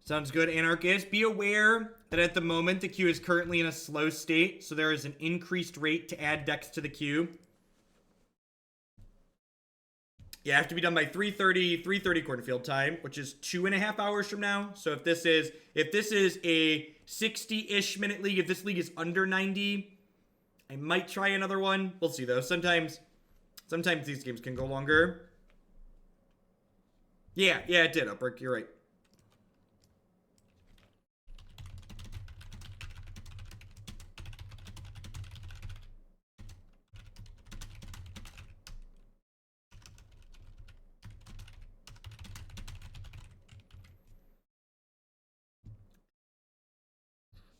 Sounds good, Anarchist. Be aware that at the moment the queue is currently in a slow state, so there is an increased rate to add decks to the queue. Yeah, I have to be done by 3:30 Cornfield time, which is 2.5 hours from now. So if this is a 60-ish minute league, if this league is under 90, I might try another one. We'll see though. Sometimes these games can go longer. Yeah, it did, Upwork. You're right.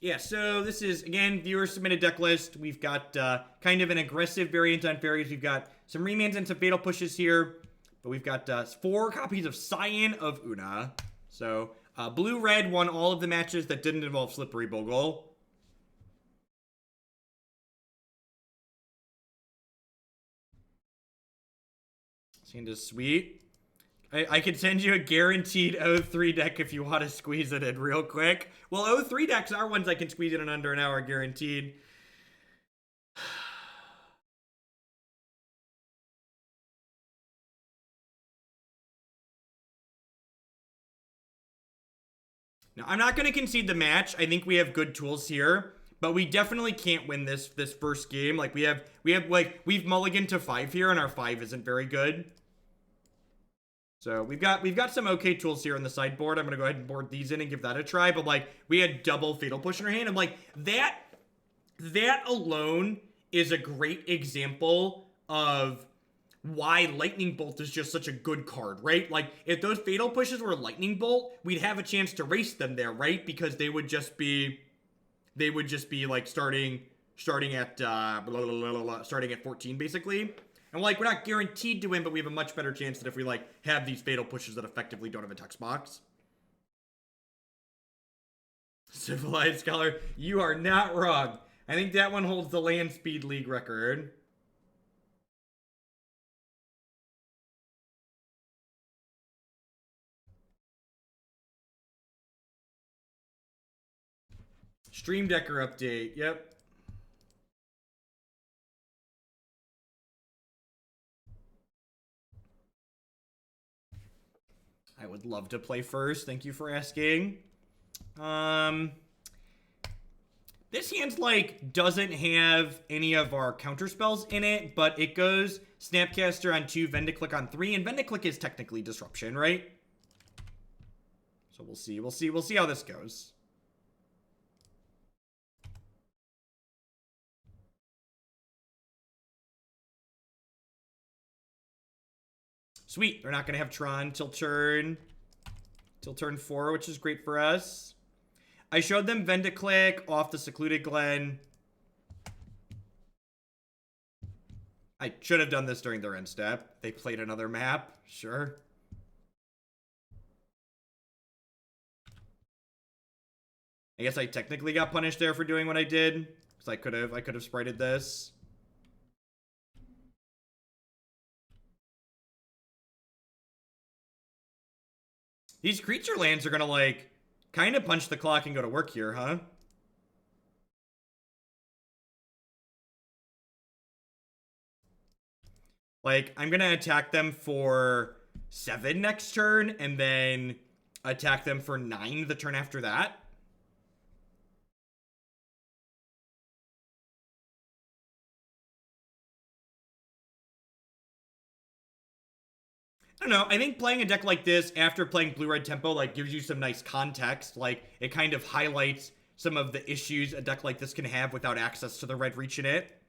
Yeah, so this is, again, viewer submitted deck list. We've got kind of an aggressive variant on fairies. We've got some remands and some fatal pushes here. But we've got 4 copies of Scion of Oona. So, blue-red won all of the matches that didn't involve Slippery Bogle. Santa's sweet. I could send you a guaranteed 03 deck if you want to squeeze it in real quick. Well, 03 decks are ones I can squeeze in under an hour guaranteed. Now, I'm not going to concede the match. I think we have good tools here, but we definitely can't win this first game. Like we've mulliganed to 5 here, and our 5 isn't very good. So we've got some okay tools here on the sideboard. I'm gonna go ahead and board these in and give that a try. But like we had double Fatal Push in our hand. I'm like that alone is a great example of why Lightning Bolt is just such a good card, right? Like if those Fatal Pushes were Lightning Bolt, we'd have a chance to race them there, right? Because they would just be like starting at starting at 14 basically. And like, we're not guaranteed to win, but we have a much better chance than if we like have these fatal pushes that effectively don't have a text box. Civilized Scholar, you are not wrong. I think that one holds the land speed league record. Stream Decker update, yep. I would love to play first. Thank you for asking. This hand's like doesn't have any of our counter spells in it, but it goes Snapcaster on 2, Vendilion Clique on 3, and Vendilion Clique is technically disruption, right? So we'll see how this goes. Sweet, they're not gonna have Tron till turn 4, which is great for us. I showed them Vendilion Clique off the Secluded Glen. I should have done this during their end step. They played another map, sure. I guess I technically got punished there for doing what I did, because I could have sprited this. These creature lands are gonna like kind of punch the clock and go to work here, huh? Like, I'm gonna attack them for 7 next turn, and then attack them for 9 the turn after that. I don't know. I think playing a deck like this after playing Blue-Red Tempo, like, gives you some nice context. Like, it kind of highlights some of the issues a deck like this can have without access to the red reach in it.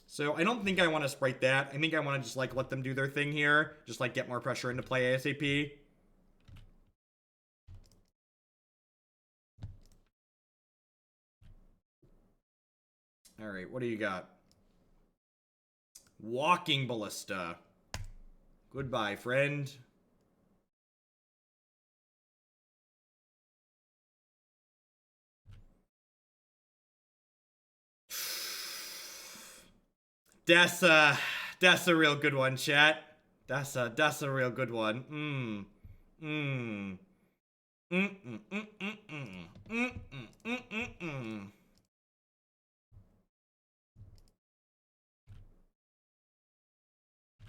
So I don't think I want to sprite that. I think I want to just, like, let them do their thing here. Just, like, get more pressure into play ASAP. Alright, what do you got? Walking Ballista. Goodbye, friend. That's a real good one, chat. That's a real good one. And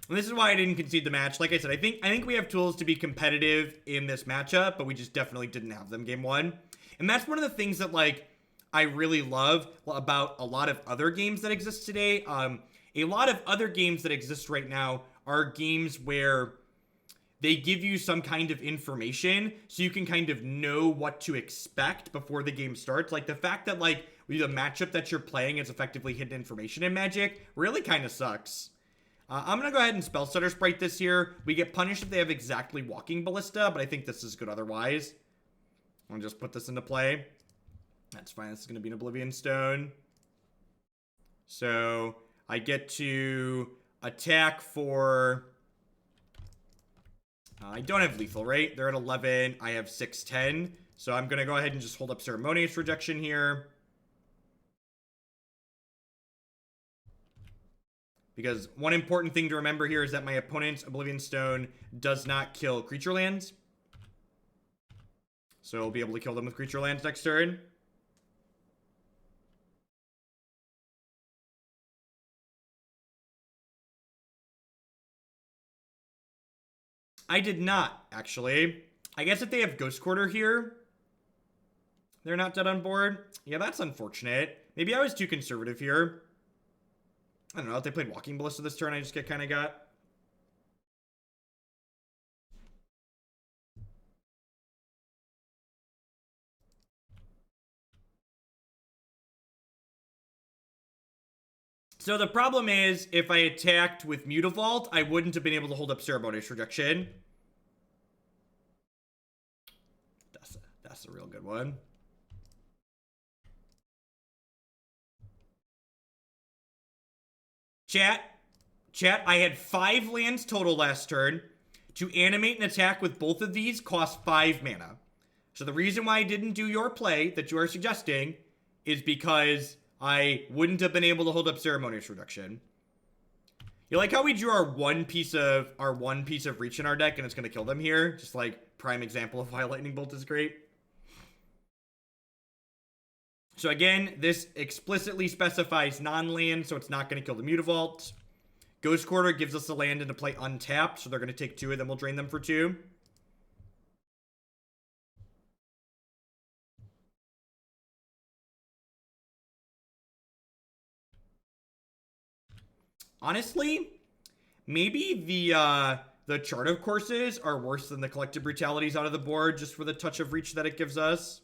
this is why I didn't concede the match. Like I said, I think we have tools to be competitive in this matchup, but we just definitely didn't have them game one. And that's one of the things that, like, I really love about a lot of other games that exist today. A lot of other games that exist right now are games where they give you some kind of information so you can kind of know what to expect before the game starts. Like, the fact that, like, the matchup that you're playing is effectively hidden information in Magic really kind of sucks. I'm going to go ahead and Spellstutter Sprite this here. We get punished if they have exactly Walking Ballista, but I think this is good otherwise. I'm going to just put this into play. That's fine. This is going to be an Oblivion Stone. So I get to attack for... I don't have lethal, right? They're at 11. I have 6-10. So I'm going to go ahead and just hold up Ceremonious Rejection here. Because one important thing to remember here is that my opponent's Oblivion Stone does not kill creature lands. So I'll be able to kill them with creature lands next turn. I did not, actually. I guess if they have Ghost Quarter here, they're not dead on board. Yeah, that's unfortunate. Maybe I was too conservative here. I don't know, if they played Walking Ballista this turn, I just kind of got... So the problem is, if I attacked with Mutavault, I wouldn't have been able to hold up Ceremonious Rejection. That's a real good one. Chat, I had 5 lands total last turn. To animate an attack with both of these cost 5 mana. So the reason why I didn't do your play that you are suggesting is because I wouldn't have been able to hold up Ceremonious Rejection. You like how we drew our one piece of reach in our deck and it's gonna kill them here? Just like prime example of why Lightning Bolt is great. So again, this explicitly specifies non-land, so it's not gonna kill the Mutavault. Ghost Quarter gives us a land into play untapped, so they're gonna take 2 and then we'll drain them for 2. Honestly, maybe the Chart of Courses are worse than the Collective Brutalities out of the board, just for the touch of reach that it gives us.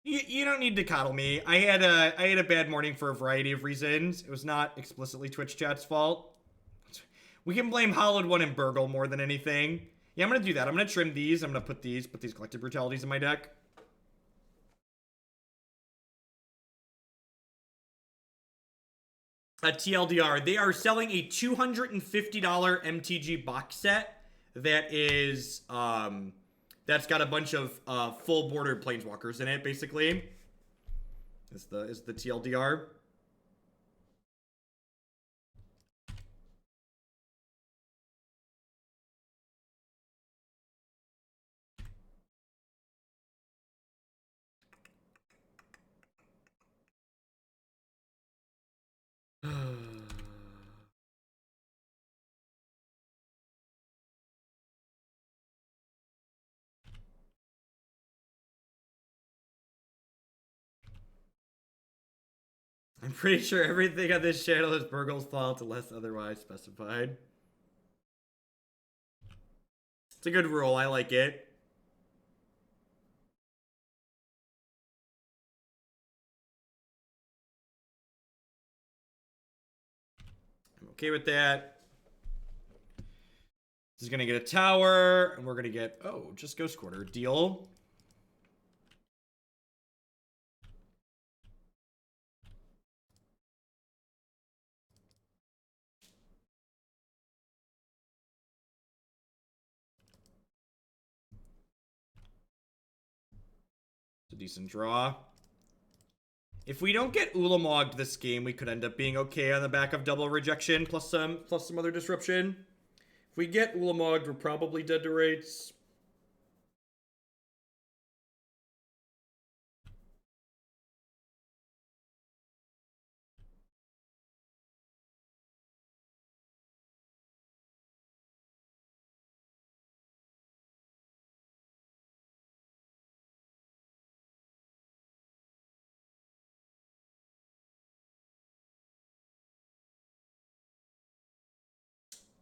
You don't need to coddle me. I had a bad morning for a variety of reasons. It was not explicitly Twitch chat's fault. We can blame Hollowed One and Burgle more than anything. Yeah, I'm gonna do that. I'm gonna trim these. I'm gonna put these Collective Brutalities in my deck. A TLDR, they are selling a $250 MTG box set that is that's got a bunch of full bordered planeswalkers in it, basically. Is the TLDR. I'm pretty sure everything on this channel is Burgle's fault unless otherwise specified. It's a good rule. I like it. I'm okay with that. This is going to get a tower, and we're going to get... Oh, just Ghost Quarter. Deal. It's a decent draw. If we don't get Ulamogged this game, we could end up being okay on the back of double rejection plus some other disruption. If we get Ulamogged, we're probably dead to rates.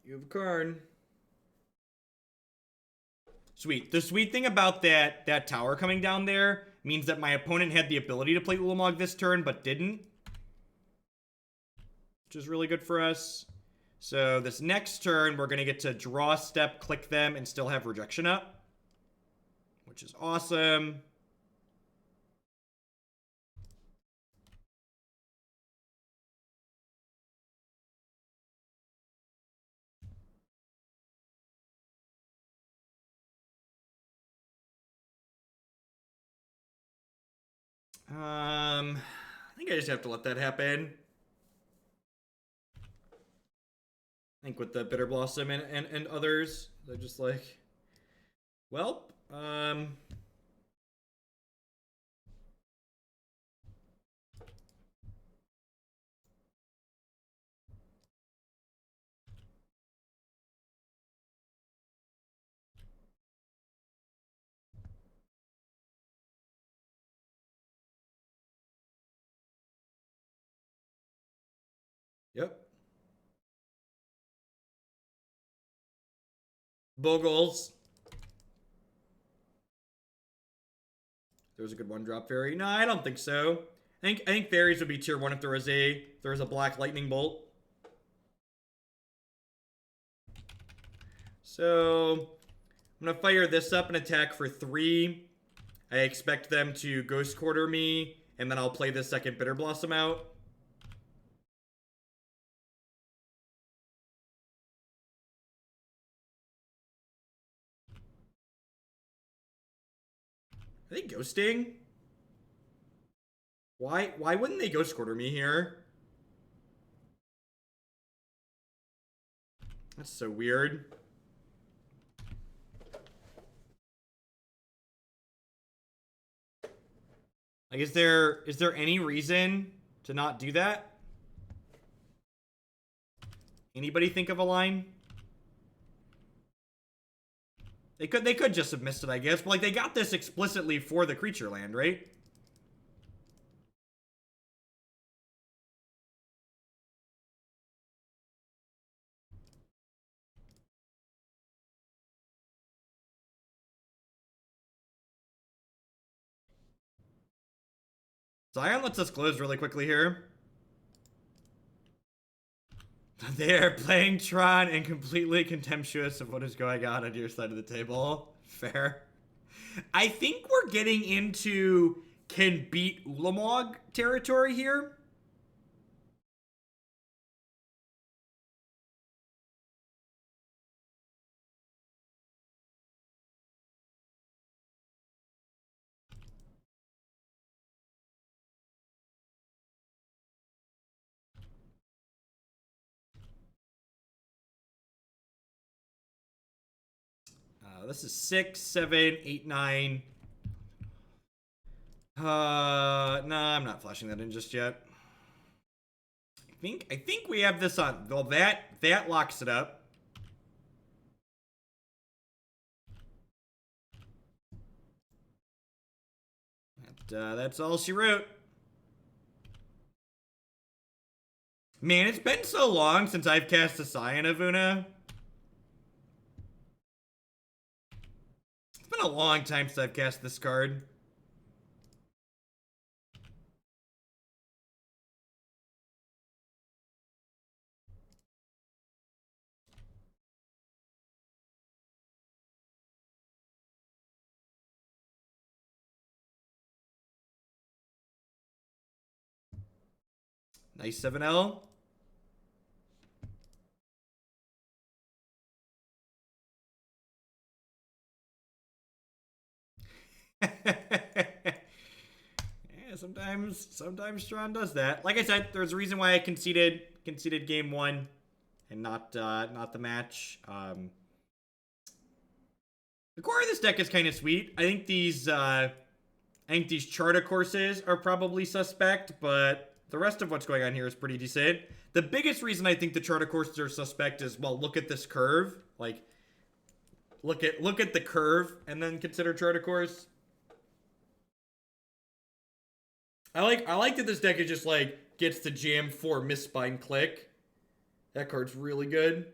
You have a Karn. Sweet. The sweet thing about that tower coming down there means that my opponent had the ability to play Ulamog this turn, but didn't. Which is really good for us. So this next turn, we're going to get to draw step, click them, and still have rejection up. Which is awesome. I think I just have to let that happen. I think with the Bitterblossom and others, they're just like, well, yep. Bogles. There was a good one drop fairy. No, I don't think so. I think fairies would be tier 1 if there was a black lightning bolt. So I'm gonna fire this up and attack for 3. I expect them to Ghost Quarter me, and then I'll play this second Bitterblossom out. Are they ghosting? Why wouldn't they Ghost Quarter me here? That's so weird. Like, is there any reason to not do that? Anybody think of a line? They could just have missed it, I guess. But like, they got this explicitly for the creature land, right? Scion lets us close really quickly here. They're playing Tron and completely contemptuous of what is going on your side of the table. Fair. I think we're getting into can beat Ulamog territory here. This is 6, 7, 8, 9. Nah, I'm not flashing that in just yet. I think we have this on. Well, that locks it up. That's all she wrote. Man, it's been so long since I've cast a Scion of Oona. It's been a long time since I've cast this card. Nice 7L. Yeah, sometimes Tron does that. Like I said, there's a reason why I conceded game one and not the match. The core of this deck is kind of sweet. I think these Charter courses are probably suspect, but the rest of what's going on here is pretty decent. The biggest reason I think the Charter courses are suspect is, well, look at this curve. Like, look at the curve and then consider Charter course. I like that this deck is just like gets to jam for Mistbind Clique. That card's really good.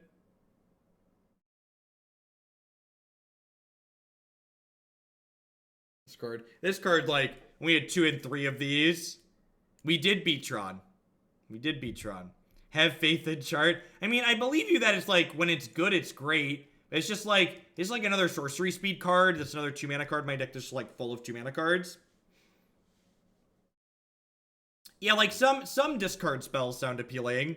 This card, like, we had 2 and 3 of these. We did beat Tron. Have faith in chart. I mean, I believe you that it's like, when it's good, it's great. It's just like, it's like another sorcery speed card. That's another 2 mana card. My deck is just like full of 2 mana cards. Yeah, like some discard spells sound appealing.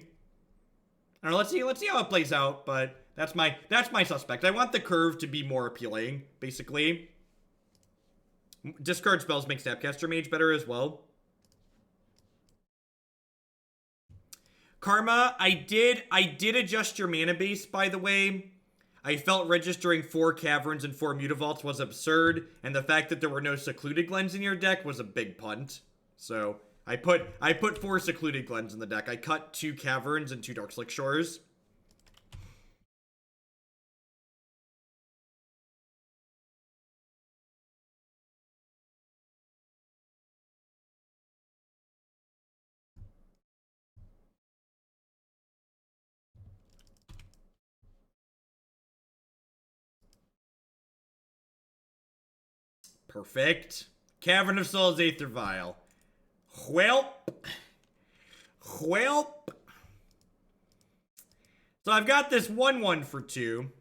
I don't know, let's see how it plays out, but that's my suspect. I want the curve to be more appealing, basically. Discard spells make Snapcaster Mage better as well. Karma, I did adjust your mana base, by the way. I felt registering 4 Caverns and 4 Mutavaults was absurd, and the fact that there were no Secluded Glens in your deck was a big punt. So I put 4 Secluded Glens in the deck. I cut 2 Caverns and 2 Darkslick Shores. Perfect. Cavern of Souls, Aether Vial. Whelp. So I've got this 1/1 for 2.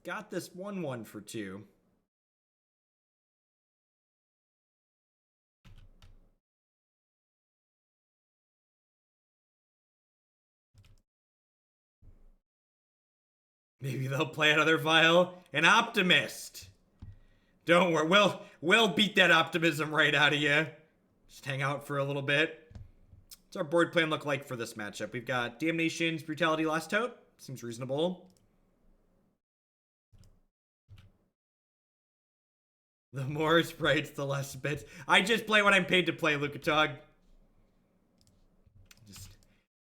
Got this 1/1 for 2. Maybe they'll play another vial. An Optimist. Don't worry. We'll beat that optimism right out of you. Just hang out for a little bit. What's our board plan look like for this matchup? We've got Damnation's Brutality, Last Hope. Seems reasonable. The more sprites, the less bits. I just play what I'm paid to play, Lucatog.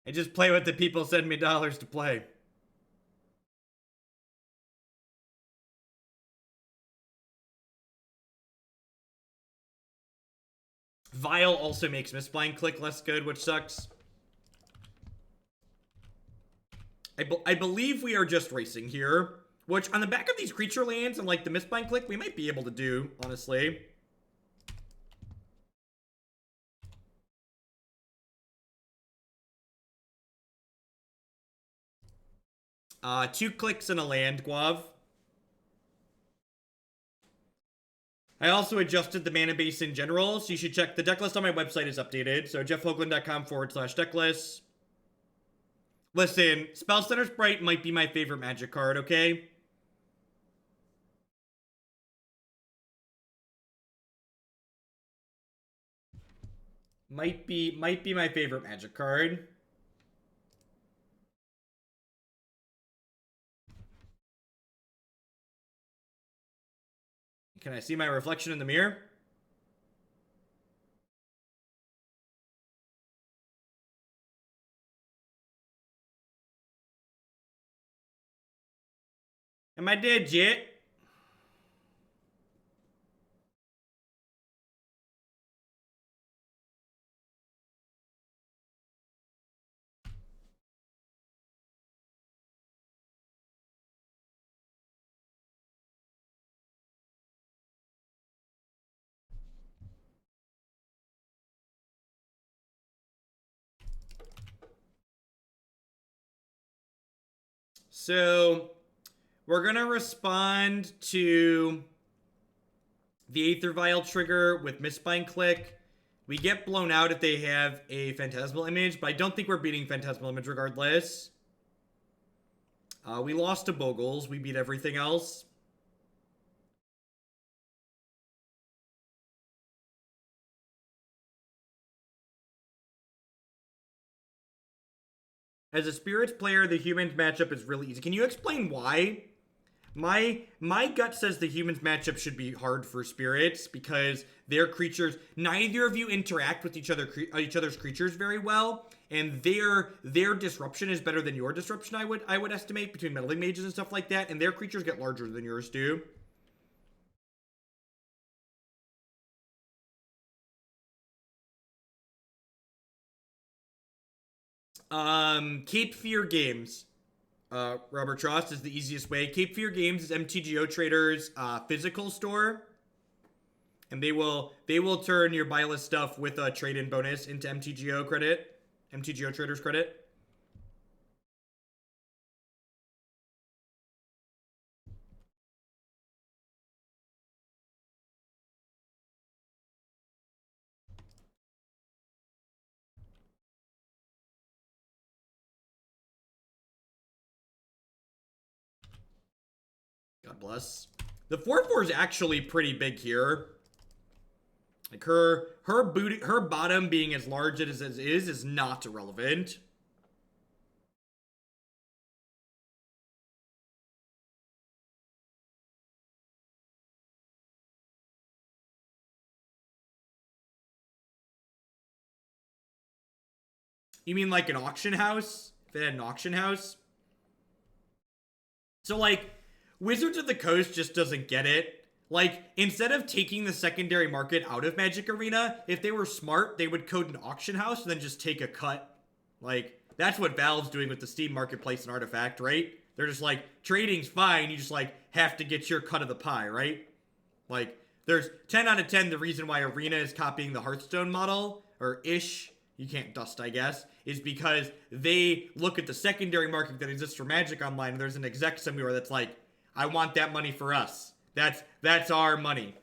I just play what the people send me dollars to play. Vial also makes Mistbind Clique less good, which sucks. I believe we are just racing here, which on the back of these creature lands and like the Mistbind Clique, we might be able to do, honestly. Two clicks and a land, Guav. I also adjusted the mana base in general, so you should check. The deck list on my website is updated. So jeffhoagland.com/decklist. Listen, Spellstutter Sprite might be my favorite Magic card, okay? Might be my favorite Magic card. Can I see my reflection in the mirror? Am I dead yet? So we're gonna respond to the Aether Vial trigger with Mistbind Clique. We get blown out if they have a Phantasmal Image, but I don't think we're beating Phantasmal Image regardless. We lost to Bogles. We beat everything else. As a spirits player, the humans matchup is really easy. Can you explain why? My gut says the humans matchup should be hard for spirits because their creatures, neither of you interact with each other's creatures very well, and their disruption is better than your disruption. I would estimate between meddling mages and stuff like that, and their creatures get larger than yours do. Cape Fear Games. Robert Trost is the easiest way. Cape Fear Games is MTGO Traders' physical store, and they will turn your buy list stuff with a trade-in bonus into MTGO credit, MTGO Traders credit. God bless. The 4/4 is actually pretty big here. Like her bottom being as large as it is not irrelevant. You mean like an auction house? If it had an auction house? So like, Wizards of the Coast just doesn't get it. Like, instead of taking the secondary market out of Magic Arena, if they were smart, they would code an auction house and then just take a cut. Like, that's what Valve's doing with the Steam Marketplace and Artifact, right? They're just like, trading's fine, you just like, have to get your cut of the pie, right? Like, there's 10 out of 10 the reason why Arena is copying the Hearthstone model, or ish, you can't dust, I guess, is because they look at the secondary market that exists for Magic Online, and there's an exec somewhere that's like, I want that money for us. That's our money.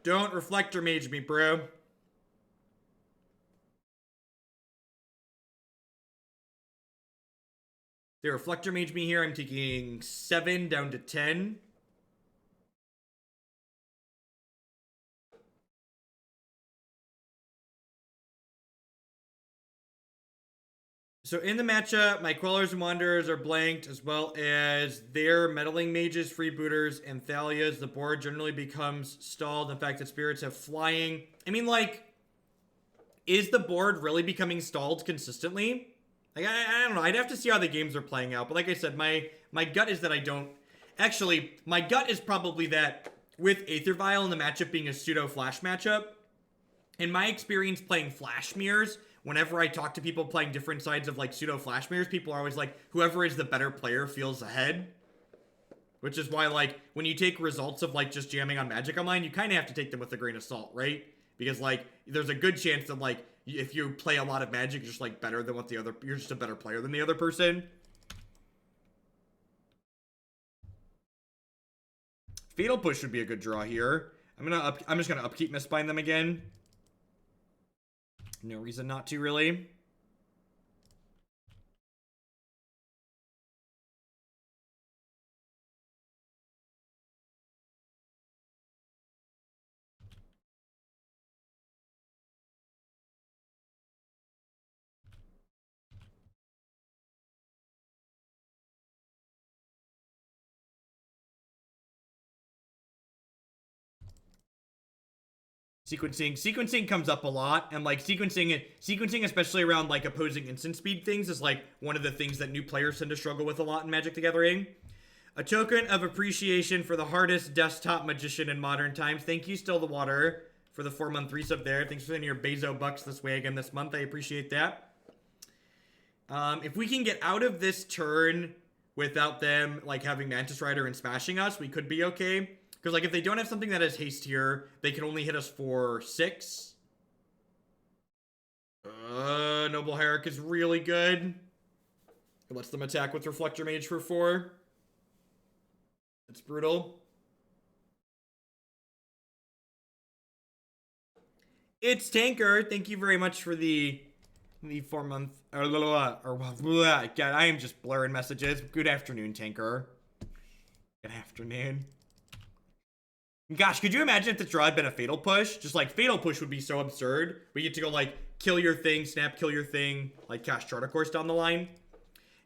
Don't Reflector Mage me, bro. They Reflector Mage me here. I'm taking 7 down to 10. So in the matchup, my Quellers and Wanderers are blanked, as well as their Meddling Mages, Freebooters, and Thalias. The board generally becomes stalled. The fact that Spirits have Flying. I mean, like, is the board really becoming stalled consistently? Like, I don't know. I'd have to see how the games are playing out. But like I said, my gut is that I don't... Actually, my gut is probably that with Aether Vial in the matchup being a pseudo-flash matchup, in my experience playing Flash Mirrors, whenever I talk to people playing different sides of like pseudo Flash Mirrors, people are always like, whoever is the better player feels ahead. Which is why, like, when you take results of like just jamming on Magic Online, you kind of have to take them with a grain of salt, right? Because like, there's a good chance that like, if you play a lot of Magic, you're just like better than what the other, you're just a better player than the other person. Fatal Push would be a good draw here. I'm just gonna upkeep Mistbind them again. No reason not to, really. Sequencing comes up a lot, and like sequencing especially around like opposing instant speed things is like one of the things that new players tend to struggle with a lot in Magic the Gathering. A token of appreciation for the hardest desktop magician in modern times. Thank you, Still the Water, for the 4-month resub there. Thanks for sending your Bezo bucks this way again this month. I appreciate that. If we can get out of this turn without them like having Mantis Rider and smashing us, we could be okay. Because, like, if they don't have something that has haste here, they can only hit us for 6. Noble Hierarch is really good. It lets them attack with Reflector Mage for 4. It's brutal. It's Tanker. Thank you very much for the 4-month... God, I am just blurring messages. Good afternoon, Tanker. Good afternoon. Gosh, could you imagine if the draw had been a Fatal Push? Just like, Fatal Push would be so absurd. We get to go like, kill your thing, snap, kill your thing, like cast Charter Course down the line.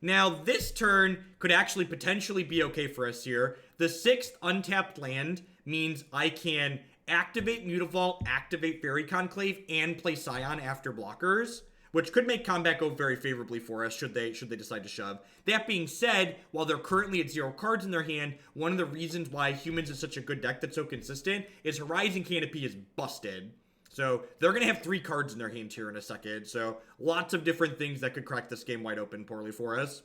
Now, this turn could actually potentially be okay for us here. The 6th untapped land means I can activate Mutavault, activate Faerie Conclave, and play Scion after blockers, which could make combat go very favorably for us should they decide to shove. That being said, while they're currently at 0 cards in their hand, one of the reasons why Humans is such a good deck that's so consistent is Horizon Canopy is busted. So they're going to have 3 cards in their hand here in a second. So lots of different things that could crack this game wide open poorly for us.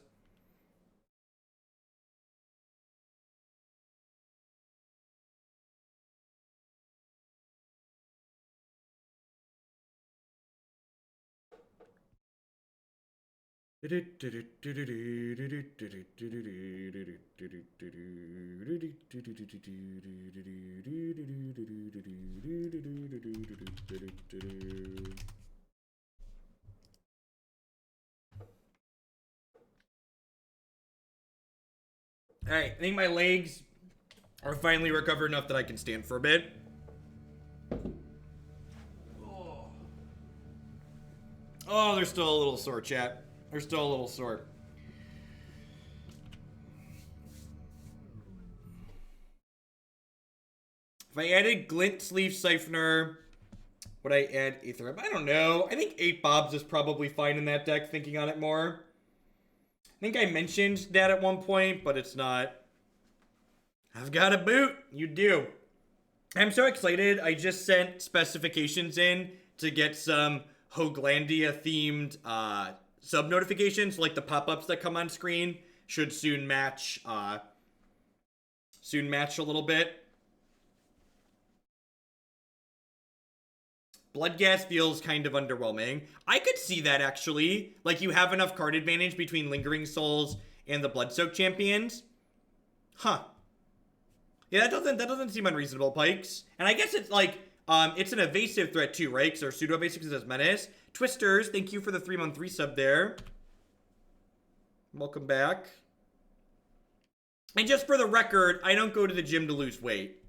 Alright, I think my legs are finally recovered enough that I can stand for a bit. Oh, they're still a little sore, chat. They're still a little sore. If I added Glint Sleeve Siphoner, would I add Aether Hub? I don't know. I think 8 Bobs is probably fine in that deck, thinking on it more. I think I mentioned that at one point, but it's not. I've got a boot. You do. I'm so excited. I just sent specifications in to get some Hoaglandia themed sub notifications, like the pop-ups that come on screen should soon match a little bit. Bloodghast feels kind of underwhelming. I could see that, actually. Like, you have enough card advantage between Lingering Souls and the Bloodsoaked champions. Huh. Yeah, that doesn't seem unreasonable, Pikes. And I guess it's like, it's an evasive threat too, right? Because our pseudo-basics is Menace. Twisters, thank you for the 3-month resub there. Welcome back. And just for the record, I don't go to the gym to lose weight.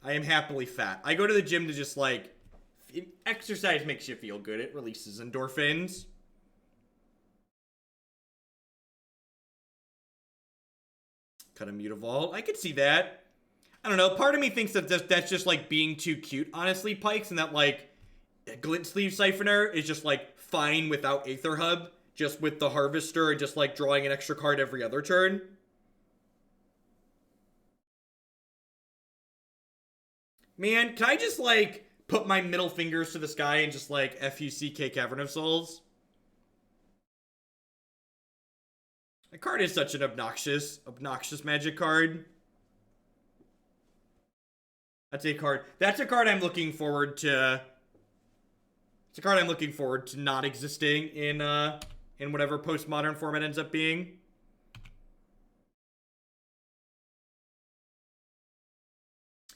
I am happily fat. I go to the gym to just, like, exercise makes you feel good. It releases endorphins. Cut a Mutavault. I could see that. I don't know. Part of me thinks that that's just, like, being too cute, honestly, Pikes, and that, like, Glint Sleeve Siphoner is just, like, fine without Aether Hub, just with the Harvester and just, like, drawing an extra card every other turn. Man, can I just, like, put my middle fingers to the sky and just, like, FUCK Cavern of Souls? That card is such an obnoxious magic card. That's a card I'm looking forward to. It's a card I'm looking forward to not existing in whatever postmodern format ends up being.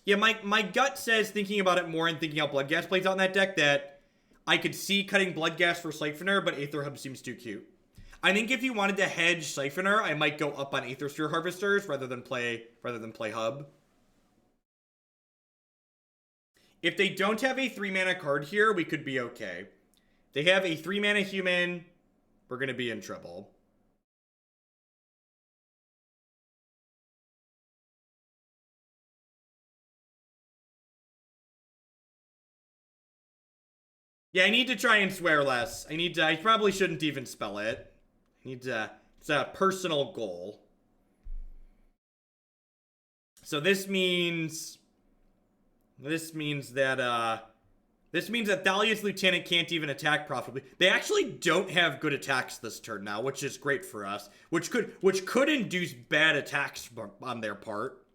Yeah, my gut says, thinking about it more and thinking how Bloodghast plays out in that deck, that I could see cutting Bloodghast for Siphoner, but Aether Hub seems too cute. I think if you wanted to hedge Siphoner, I might go up on Aether Sphere Harvesters rather than play Hub. If they don't have a 3-mana card here, we could be okay. They have a 3-mana human, we're gonna be in trouble. Yeah, I need to try and swear less. I probably shouldn't even spell it. It's a personal goal. So this means that Thalia's Lieutenant can't even attack profitably. They actually don't have good attacks this turn now, which is great for us. Which could induce bad attacks on their part.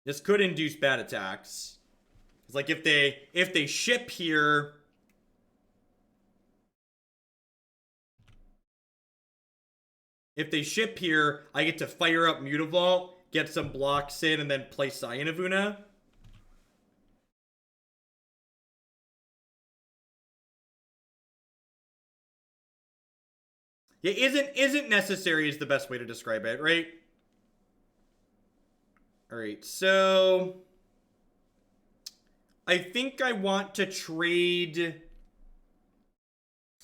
This could induce bad attacks. It's like if they ship here. If they ship here, I get to fire up Mutavault, get some blocks in, and then play Scion of Oona. Yeah, isn't necessary is the best way to describe it, right? All right, so I think I want to trade.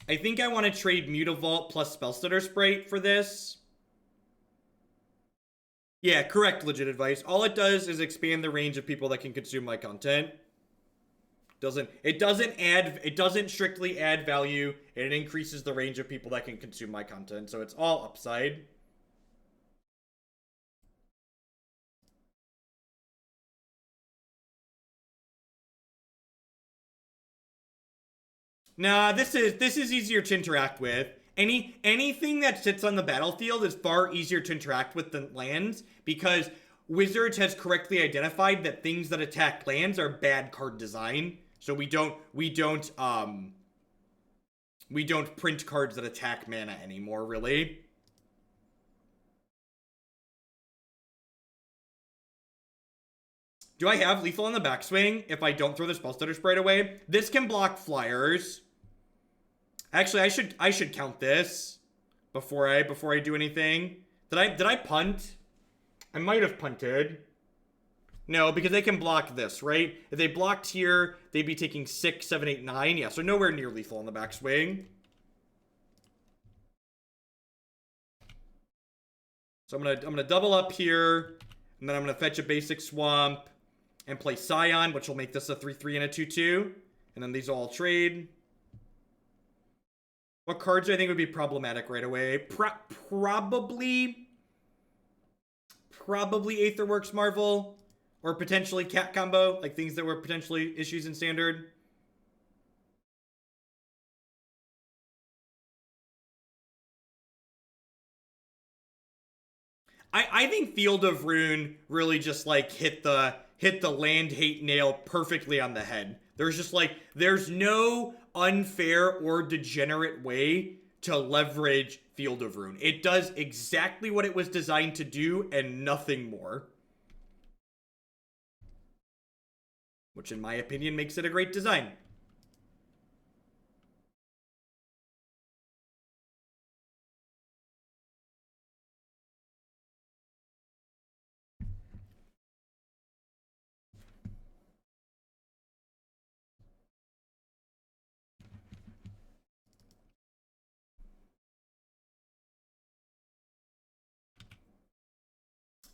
I think I want to trade Mutavault plus Spellstutter Sprite for this. Yeah, correct, legit advice. All it does is expand the range of people that can consume my content. It doesn't strictly add value, and it increases the range of people that can consume my content, so it's all upside. Nah, this is easier to interact with. Anything that sits on the battlefield is far easier to interact with than lands, because Wizards has correctly identified that things that attack lands are bad card design. So we don't print cards that attack mana anymore, really. Do I have lethal on the backswing if I don't throw the Spellstutter Sprite away? This can block flyers. Actually, I should count this before I do anything. Did I punt? I might have punted. No, because they can block this, right? If they blocked here, they'd be taking 6, 7, 8, 9. Yeah, so nowhere near lethal on the backswing. So I'm gonna double up here, and then I'm gonna fetch a basic swamp and play Scion, which will make this a 3/3 and a 2/2. And then these all trade. What cards do I think would be problematic right away? Probably Aetherworks Marvel. Or potentially Cat Combo. Like things that were potentially issues in Standard. I think Field of Ruin really just like hit the land hate nail perfectly on the head. There's just like, there's no unfair or degenerate way to leverage Field of Ruin. It does exactly what it was designed to do and nothing more. Which in my opinion makes it a great design.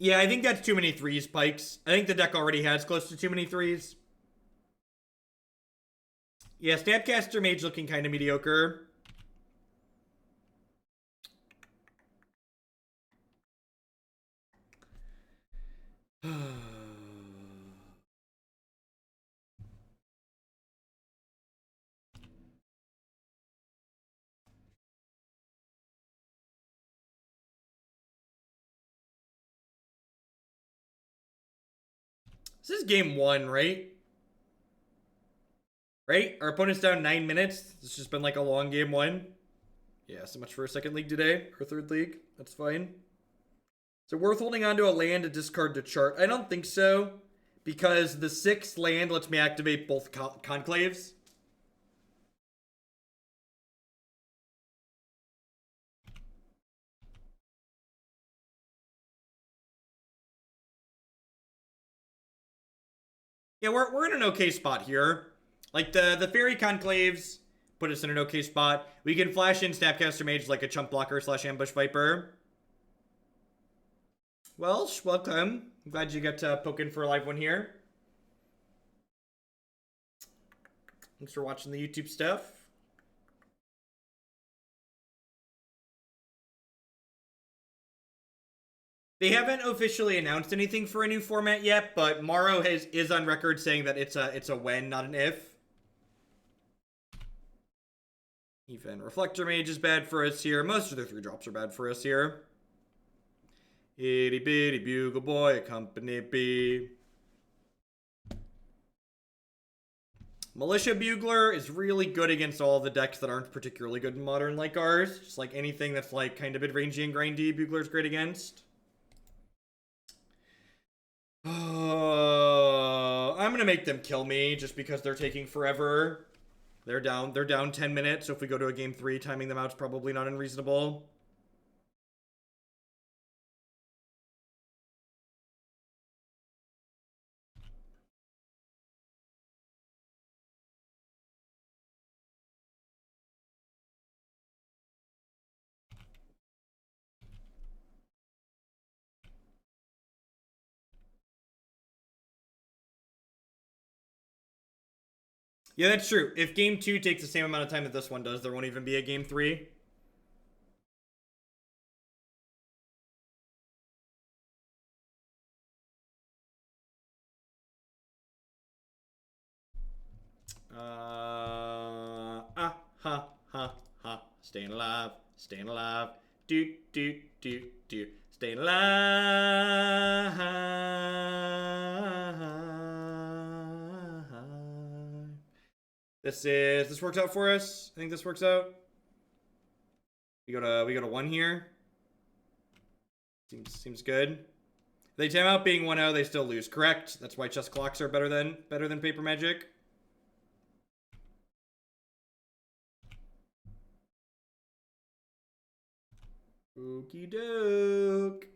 Yeah, I think that's too many threes, Pikes. I think the deck already has close to too many threes. Yeah, Snapcaster Mage looking kind of mediocre. This is game 1, right? Right? Our opponent's down 9 minutes. It's just been like a long game 1. Yeah, so much for a second league today. Or third league. That's fine. Is it worth holding on to a land to discard to chart? I don't think so. Because the 6th land lets me activate both conclaves. Yeah, we're in an okay spot here. Like, the Faerie Conclaves put us in an okay spot. We can flash in Snapcaster Mage like a chump blocker / ambush viper. Well, welcome. I'm glad you got to poke in for a live one here. Thanks for watching the YouTube stuff. They haven't officially announced anything for a new format yet, but Morrow is on record saying that it's a when, not an if. Even Reflector Mage is bad for us here. Most of the 3-drops are bad for us here. Itty bitty bugle boy, accompany B. Militia Bugler is really good against all the decks that aren't particularly good in Modern like ours. Just like anything that's like kind of mid-rangey and grindy, Bugler's great against. I'm gonna make them kill me just because they're taking forever. They're down 10 minutes, so if we go to a game 3, timing them out is probably not unreasonable. Yeah, that's true. If game 2 takes the same amount of time that this one does, there won't even be a game 3. Ha, ha, ha. Staying alive, staying alive. Do, do, do, do. Staying alive. This works out for us. I think this works out. We go to 1 here. Seems good. They time out being 1-0, they still lose. Correct. That's why chess clocks are better than paper magic. Okie doke.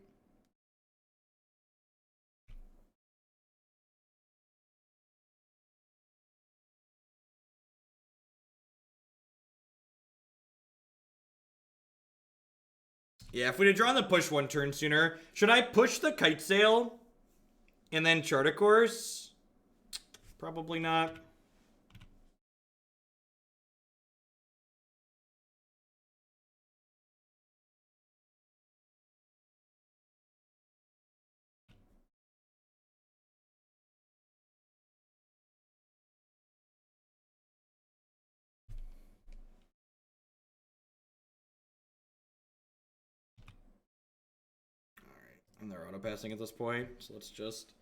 Yeah, if we'd have drawn the push 1 turn sooner, should I push the kite sail and then chart a course? Probably not. And they're auto passing at this point, so let's just.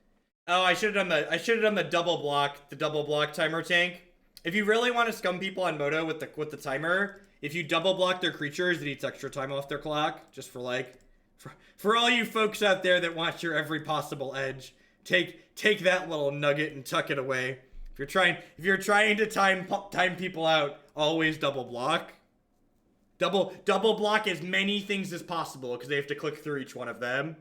Oh, I should have done the double block timer tank. If you really want to scum people on Moto with the timer, if you double block their creatures, it eats extra time off their clock. Just for all you folks out there that want your every possible edge, take that little nugget and tuck it away. If you're trying to time people out, always double block. Double block as many things as possible because they have to click through each one of them.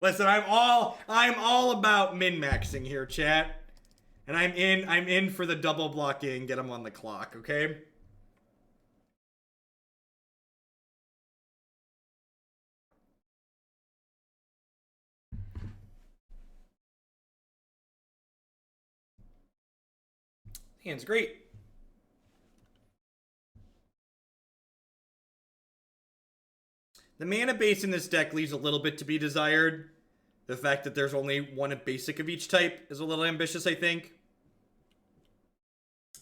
Listen, I'm all about min-maxing here, chat. And I'm in for the double blocking, get them on the clock, okay? Hand's great. The mana base in this deck leaves a little bit to be desired. The fact that there's only one basic of each type is a little ambitious, I think.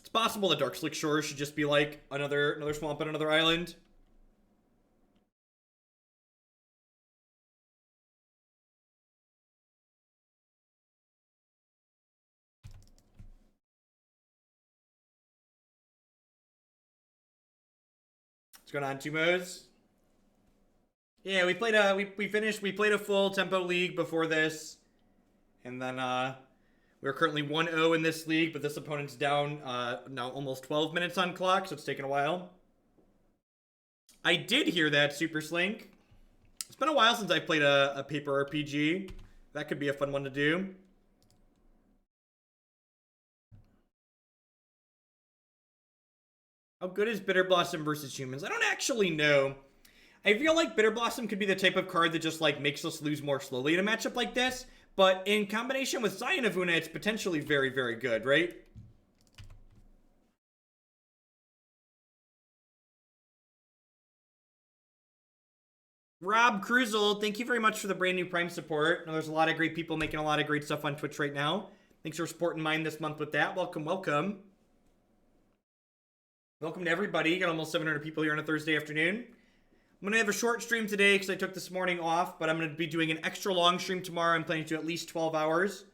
It's possible the Darkslick Shores should just be like another swamp on another island. What's going on, Tumos? Yeah, we played a full tempo league before this. And then we're currently 1-0 in this league, but this opponent's down now almost 12 minutes on clock, so it's taken a while. I did hear that, Super Slink. It's been a while since I played a paper RPG. That could be a fun one to do. How good is Bitterblossom versus humans? I don't actually know. I feel like Bitterblossom could be the type of card that just like makes us lose more slowly in a matchup like this. But in combination with Scion of Oona, it's potentially very, very good, right? Rob Cruzel, thank you very much for the brand new Prime support. Now, there's a lot of great people making a lot of great stuff on Twitch right now. Thanks for supporting mine this month with that. Welcome, welcome. Welcome to everybody. Got almost 700 people here on a Thursday afternoon. I'm going to have a short stream today because I took this morning off, but I'm going to be doing an extra long stream tomorrow. I'm planning to at least 12 hours.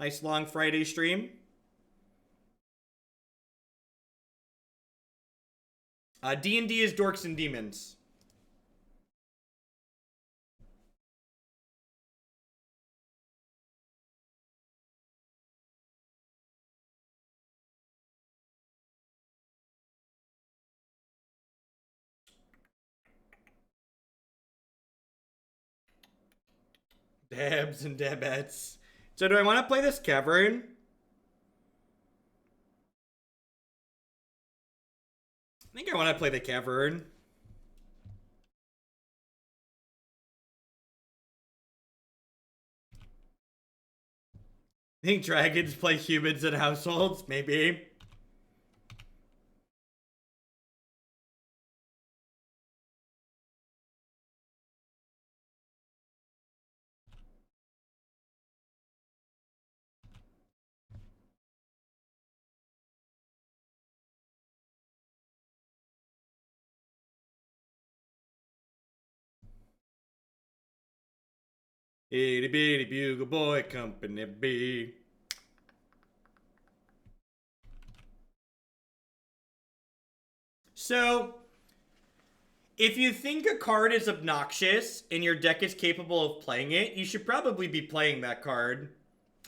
Nice long Friday stream. D&D is Dorks and Demons. Dabs and dabettes. So do I want to play this Cavern? I think I want to play the Cavern. I think dragons play humans in households, maybe. Itty bitty bugle boy, company B. So, if you think a card is obnoxious and your deck is capable of playing it, you should probably be playing that card.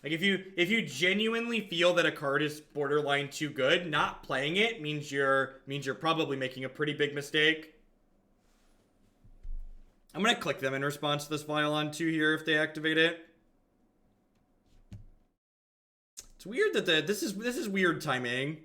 Like if you genuinely feel that a card is borderline too good, not playing it means you're probably making a pretty big mistake. I'm gonna click them in response to this Violon 2 here if they activate it. It's weird that this is weird timing.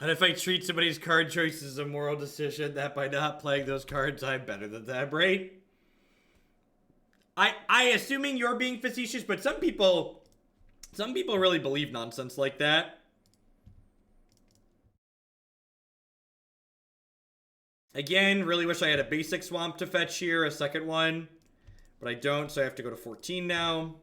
And if I treat somebody's card choice as a moral decision, that by not playing those cards, I'm better than them, right? I assuming you're being facetious, but some people really believe nonsense like that. Again, really wish I had a basic swamp to fetch here, a second one. But I don't, so I have to go to 14 now.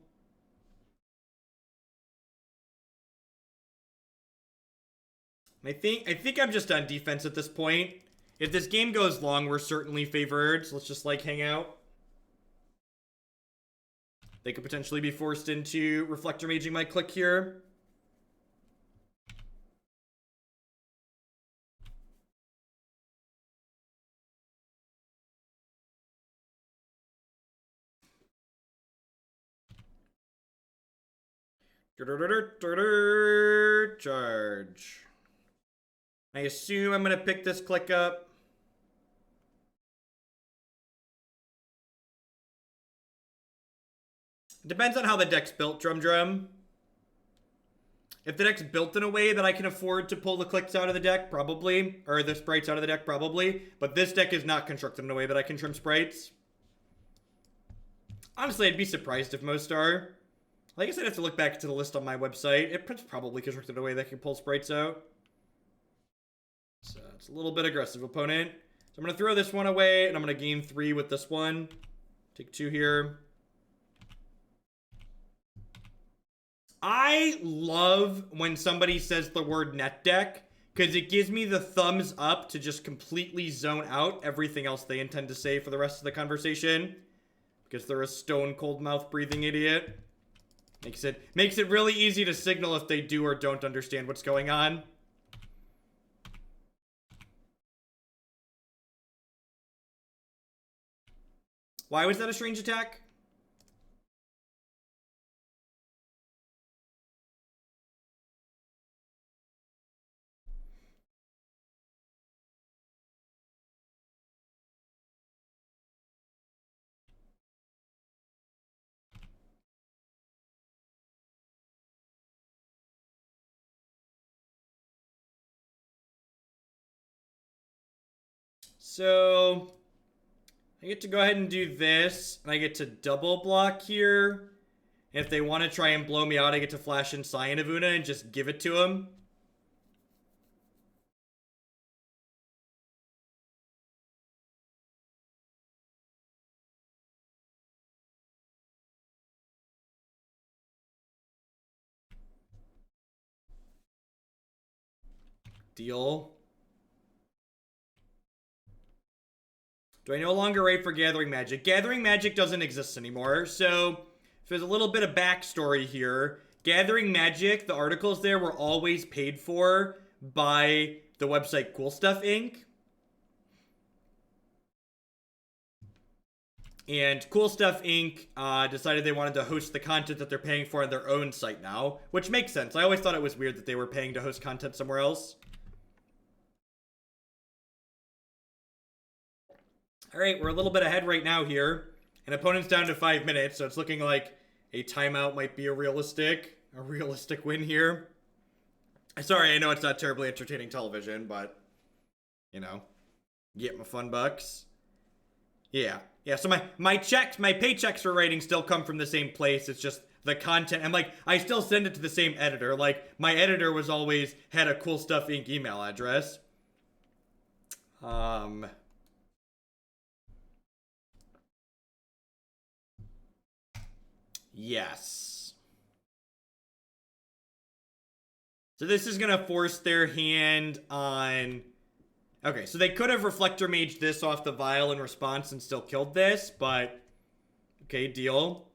I think I'm just on defense at this point. If this game goes long, we're certainly favored. So let's just like hang out. They could potentially be forced into Reflector Maging my Clique here. Charge. I assume I'm going to pick this Clique up. Depends on how the deck's built, Drum. If the deck's built in a way that I can afford to pull the Cliques out of the deck, probably. Or the sprites out of the deck, probably. But this deck is not constructed in a way that I can trim sprites. Honestly, I'd be surprised if most are. Like I said, I have to look back to the list on my website. It's probably constructed in a way that can pull sprites out. So it's a little bit aggressive, opponent. So I'm going to throw this one away, and I'm going to gain 3 with this one. Take 2 here. I love when somebody says the word net deck, because it gives me the thumbs up to just completely zone out everything else they intend to say for the rest of the conversation. Because they're a stone cold mouth breathing idiot. Makes it really easy to signal if they do or don't understand what's going on. Why was that a strange attack? So I get to go ahead and do this, and I get to double block here. And if they want to try and blow me out, I get to flash in Scion of Oona and just give it to them. Deal. Do I no longer rate for Gathering Magic? Gathering Magic doesn't exist anymore, so there's a little bit of backstory here. Gathering Magic, the articles there were always paid for by the website Cool Stuff Inc. And Cool Stuff Inc. Decided they wanted to host the content that they're paying for on their own site now, which makes sense. I always thought it was weird that they were paying to host content somewhere else. All right, we're a little bit ahead right now here. And opponent's down to 5 minutes, so it's looking like a timeout might be a realistic win here. Sorry, I know it's not terribly entertaining television, but, you know, get my fun bucks. Yeah, so my paychecks for writing still come from the same place. It's just the content. And, like, I still send it to the same editor. Like, my editor was always had a Cool Stuff Inc. email address. Yes. So this is going to force their hand on... Okay, so they could have Reflector Maged this off the Vial in response and still killed this, but... Okay, deal.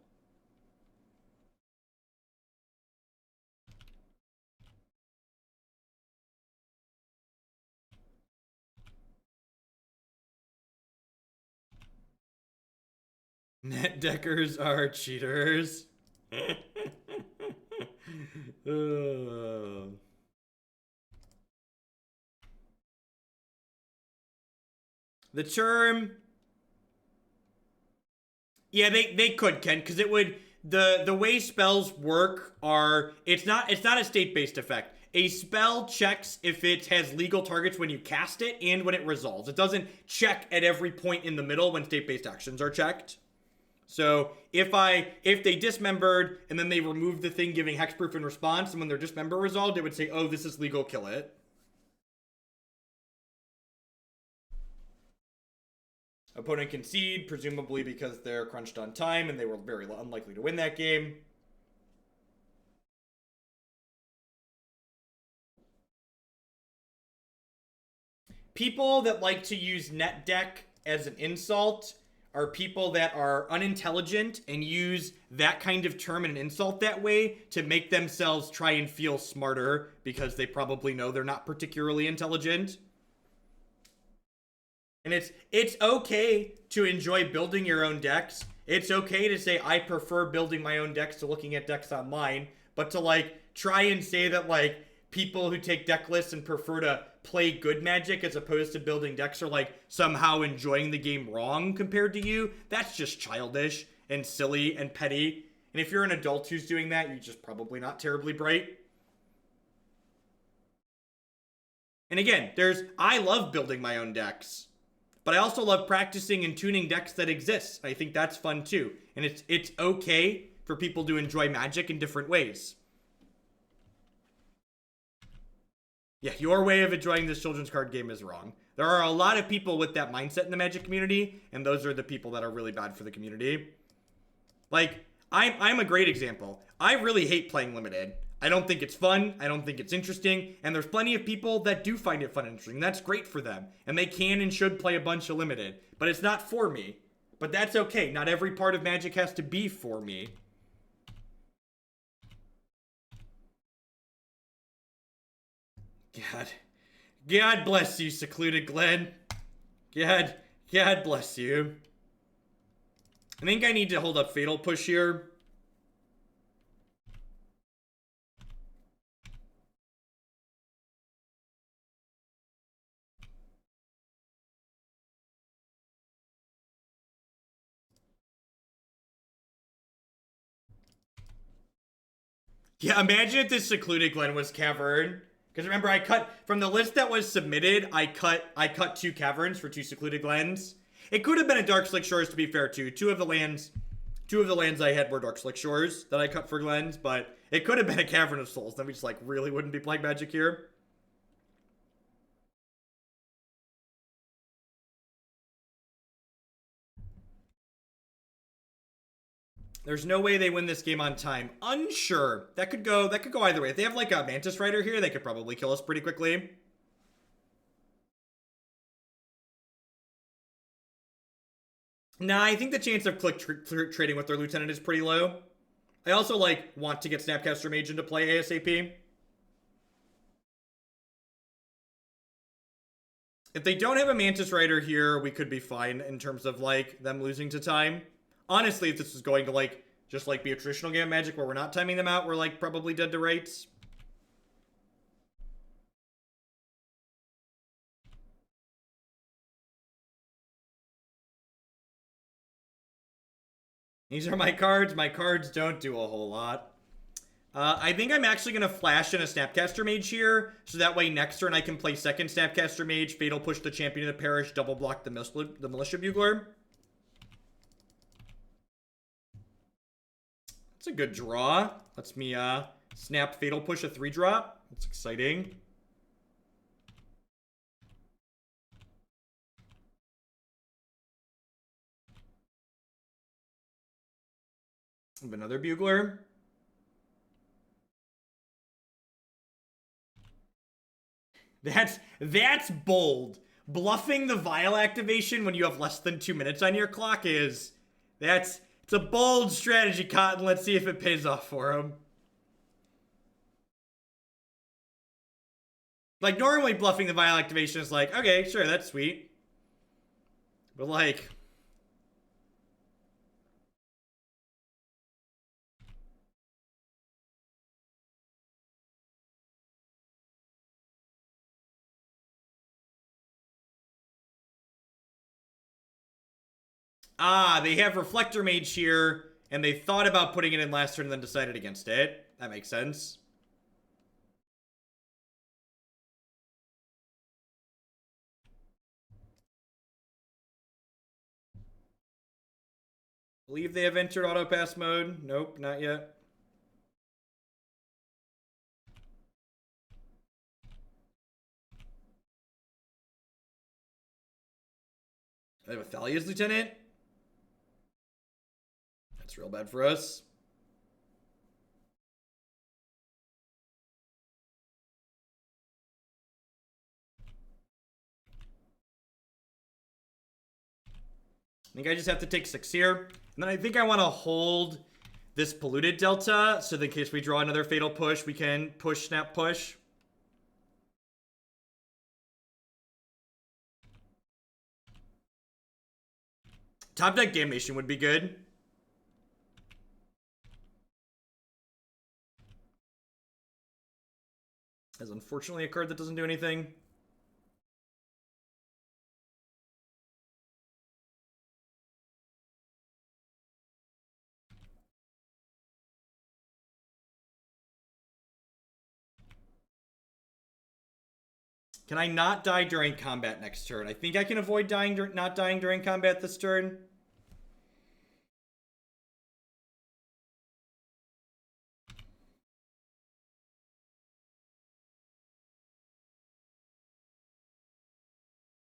Net deckers are cheaters. The term... Yeah, they could, Ken, because it would... The way spells work are... It's not a state-based effect. A spell checks if it has legal targets when you cast it and when it resolves. It doesn't check at every point in the middle when state-based actions are checked. So if they dismembered and then they removed the thing giving hexproof in response, and when their dismember resolved, it would say, oh, this is legal, kill it. Opponent concede, presumably because they're crunched on time and they were very unlikely to win that game. People that like to use net deck as an insult are people that are unintelligent and use that kind of term and an insult that way to make themselves try and feel smarter because they probably know they're not particularly intelligent. And it's okay to enjoy building your own decks. It's okay to say, I prefer building my own decks to looking at decks online. But to, like, try and say that, like, people who take deck lists and prefer to play good Magic as opposed to building decks are, like, somehow enjoying the game wrong compared to you, that's just childish and silly and petty. And if you're an adult who's doing that, you're just probably not terribly bright. And again, I love building my own decks. But I also love practicing and tuning decks that exist. I think that's fun too. And it's okay for people to enjoy Magic in different ways. Yeah, your way of enjoying this children's card game is wrong. There are a lot of people with that mindset in the Magic community, and those are the people that are really bad for the community. Like, I'm a great example. I really hate playing Limited. I don't think it's fun. I don't think it's interesting. And there's plenty of people that do find it fun and interesting. That's great for them. And they can and should play a bunch of Limited. But it's not for me. But that's okay. Not every part of Magic has to be for me. God bless you, Secluded Glen. God bless you. I think I need to hold up Fatal Push here. Yeah, imagine if this Secluded Glen was Cavern. Because remember, I cut from the list that was submitted, I cut 2 Caverns for 2 Secluded Glens. It could have been a Darkslick Shores, to be fair, too. Two of the lands I had were Darkslick Shores that I cut for Glens, but it could have been a Cavern of Souls. Then we just, like, really wouldn't be playing Magic here. There's no way they win this game on time. Unsure. That could go either way. If they have, like, a Mantis Rider here, they could probably kill us pretty quickly. Nah, I think the chance of Clique trading with their lieutenant is pretty low. I also, like, want to get Snapcaster Mage into play ASAP. If they don't have a Mantis Rider here, we could be fine in terms of, like, them losing to time. Honestly, if this is going to, like, just, like, be a traditional game of Magic where we're not timing them out, we're, like, probably dead to rights. These are my cards. My cards don't do a whole lot. I think I'm actually going to flash in a Snapcaster Mage here, so that way next turn I can play second Snapcaster Mage, Fatal Push the Champion of the Parish, double block the Militia Bugler. That's a good draw. Lets me snap Fatal Push a 3-drop. That's exciting. Another Bugler. That's bold. Bluffing the Vial activation when you have less than 2 minutes on your clock it's a bold strategy, Cotton. Let's see if it pays off for him. Like, normally bluffing the Vial activation is like, okay, sure, that's sweet. But, like... Ah, they have Reflector Mage here, and they thought about putting it in last turn and then decided against it. That makes sense. Believe they have entered auto pass mode. Nope, not yet. They have Athalia's Lieutenant. That's real bad for us. I think I just have to take 6 here. And then I think I want to hold this Polluted Delta, so that in case we draw another Fatal Push, we can push, snap, push. Top deck Damnation would be good. As unfortunately a card that doesn't do anything. Can I not die during combat next turn? I think I can avoid not dying during combat this turn.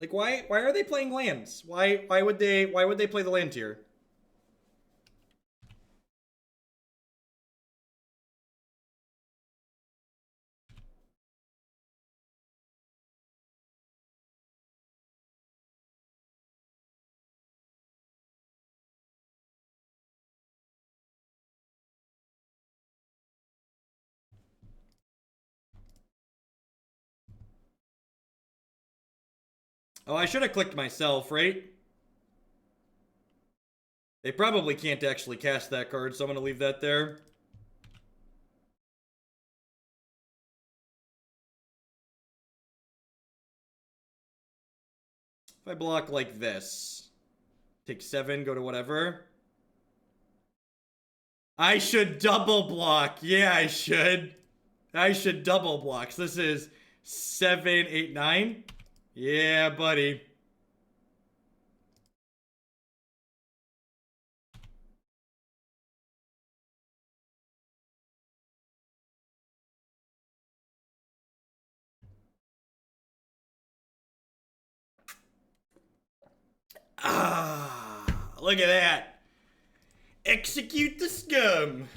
Like, why are they playing lands? Why would they play the land tier? Oh, I should have clicked myself, right? They probably can't actually cast that card, so I'm going to leave that there. If I block like this, take 7, go to whatever. I should double block. Yeah, I should. I should double block. So this is 7, 8, 9. Yeah, buddy. Ah, look at that. Execute the scum.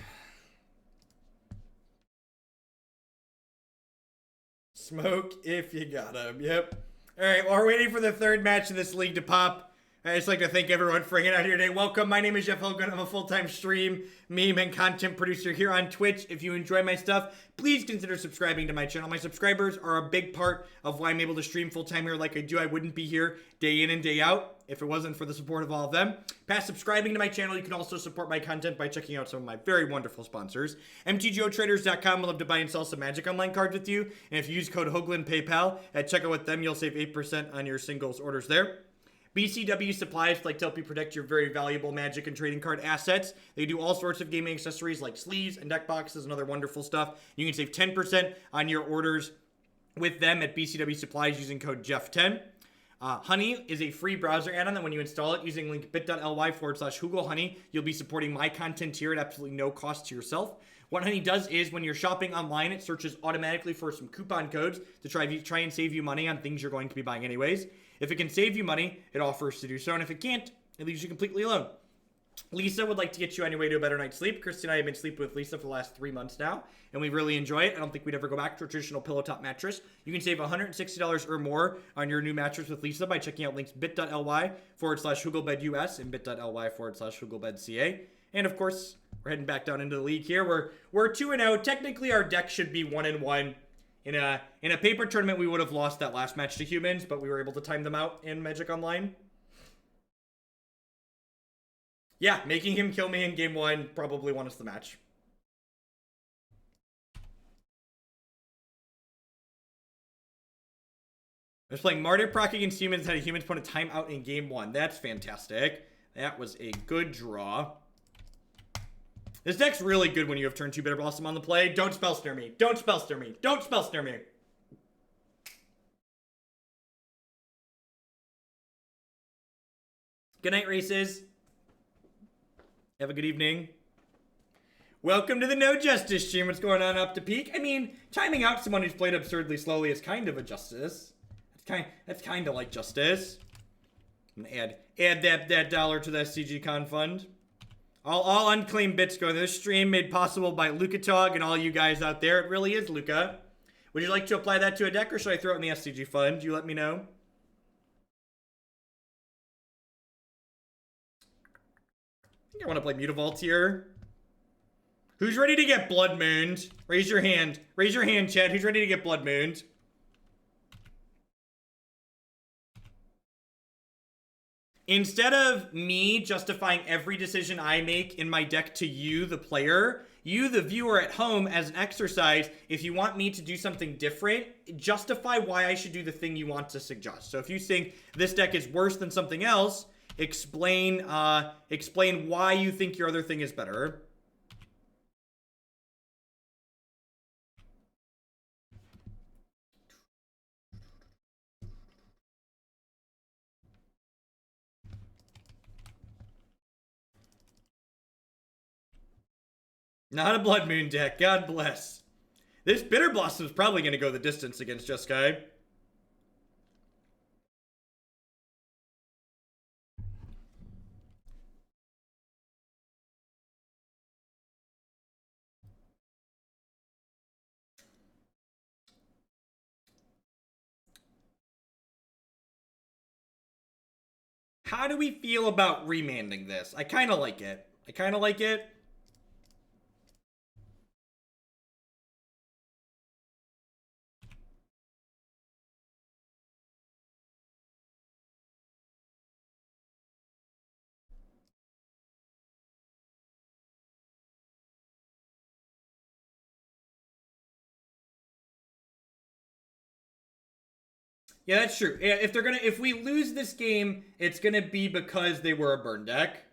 Smoke if you got him. Yep. All right, well, we're waiting for the third match of this league to pop. I just like to thank everyone for hanging out here today. Welcome. My name is Jeff Hogan. I'm a full-time stream, meme, and content producer here on Twitch. If you enjoy my stuff, please consider subscribing to my channel. My subscribers are a big part of why I'm able to stream full-time here like I do. I wouldn't be here day in and day out if it wasn't for the support of all of them. Past subscribing to my channel, you can also support my content by checking out some of my very wonderful sponsors. MTGOtraders.com will love to buy and sell some Magic Online cards with you. And if you use code Hoagland PayPal at checkout with them, you'll save 8% on your singles orders there. BCW Supplies like to help you protect your very valuable Magic and trading card assets. They do all sorts of gaming accessories like sleeves and deck boxes and other wonderful stuff. You can save 10% on your orders with them at BCW Supplies using code Jeff10. Honey is a free browser add-on that when you install it using link bit.ly/HoogleHoney, you'll be supporting my content here at absolutely no cost to yourself. What Honey does is when you're shopping online, it searches automatically for some coupon codes to try and save you money on things you're going to be buying anyways. If it can save you money, it offers to do so, and if it can't, it leaves you completely alone. Lisa would like to get you on your way to a better night's sleep. Christy and I have been sleeping with Lisa for the last 3 months now, and we really enjoy it. I don't think we'd ever go back to a traditional pillow top mattress. You can save $160 or more on your new mattress with Lisa by checking out links bit.ly/HoogleBedUS and bit.ly/HoogleBedCA. And of course, we're heading back down into the league here. We're 2-0. Technically, our deck should be 1-1. In a paper tournament, we would have lost that last match to humans, but we were able to time them out in Magic Online. Yeah, making him kill me in game 1 probably won us the match. I was playing Mardu proc against humans, had a human opponent time out in game 1. That's fantastic. That was a good draw. This deck's really good when you have turn 2 Bitterblossom on the play. Don't spell snare me. Don't spell snare me. Don't spell snare me. Good night, races. Have a good evening. Welcome to the No Justice stream. What's going on up to peak? I mean, timing out someone who's played absurdly slowly is kind of a justice. That's kind of like justice. I'm gonna add that dollar to the SCG Con fund. All unclaimed bits go. This stream made possible by Lucatog and all you guys out there. It really is, Luca. Would you like to apply that to a deck, or should I throw it in the SCG fund? You let me know. I think I want to play Mutavault here. Who's ready to get Blood Mooned? Raise your hand. Raise your hand, Chad. Who's ready to get Blood Mooned? Instead of me justifying every decision I make in my deck to you, the player, you, the viewer at home, as an exercise, if you want me to do something different, justify why I should do the thing you want to suggest. So if you think this deck is worse than something else, explain why you think your other thing is better. Not a Blood Moon deck. God bless. This Bitterblossom is probably going to go the distance against Jeskai. How do we feel about remanding this? I kind of like it. I kind of like it. Yeah, that's true. If we lose this game, it's gonna be because they were a burn deck.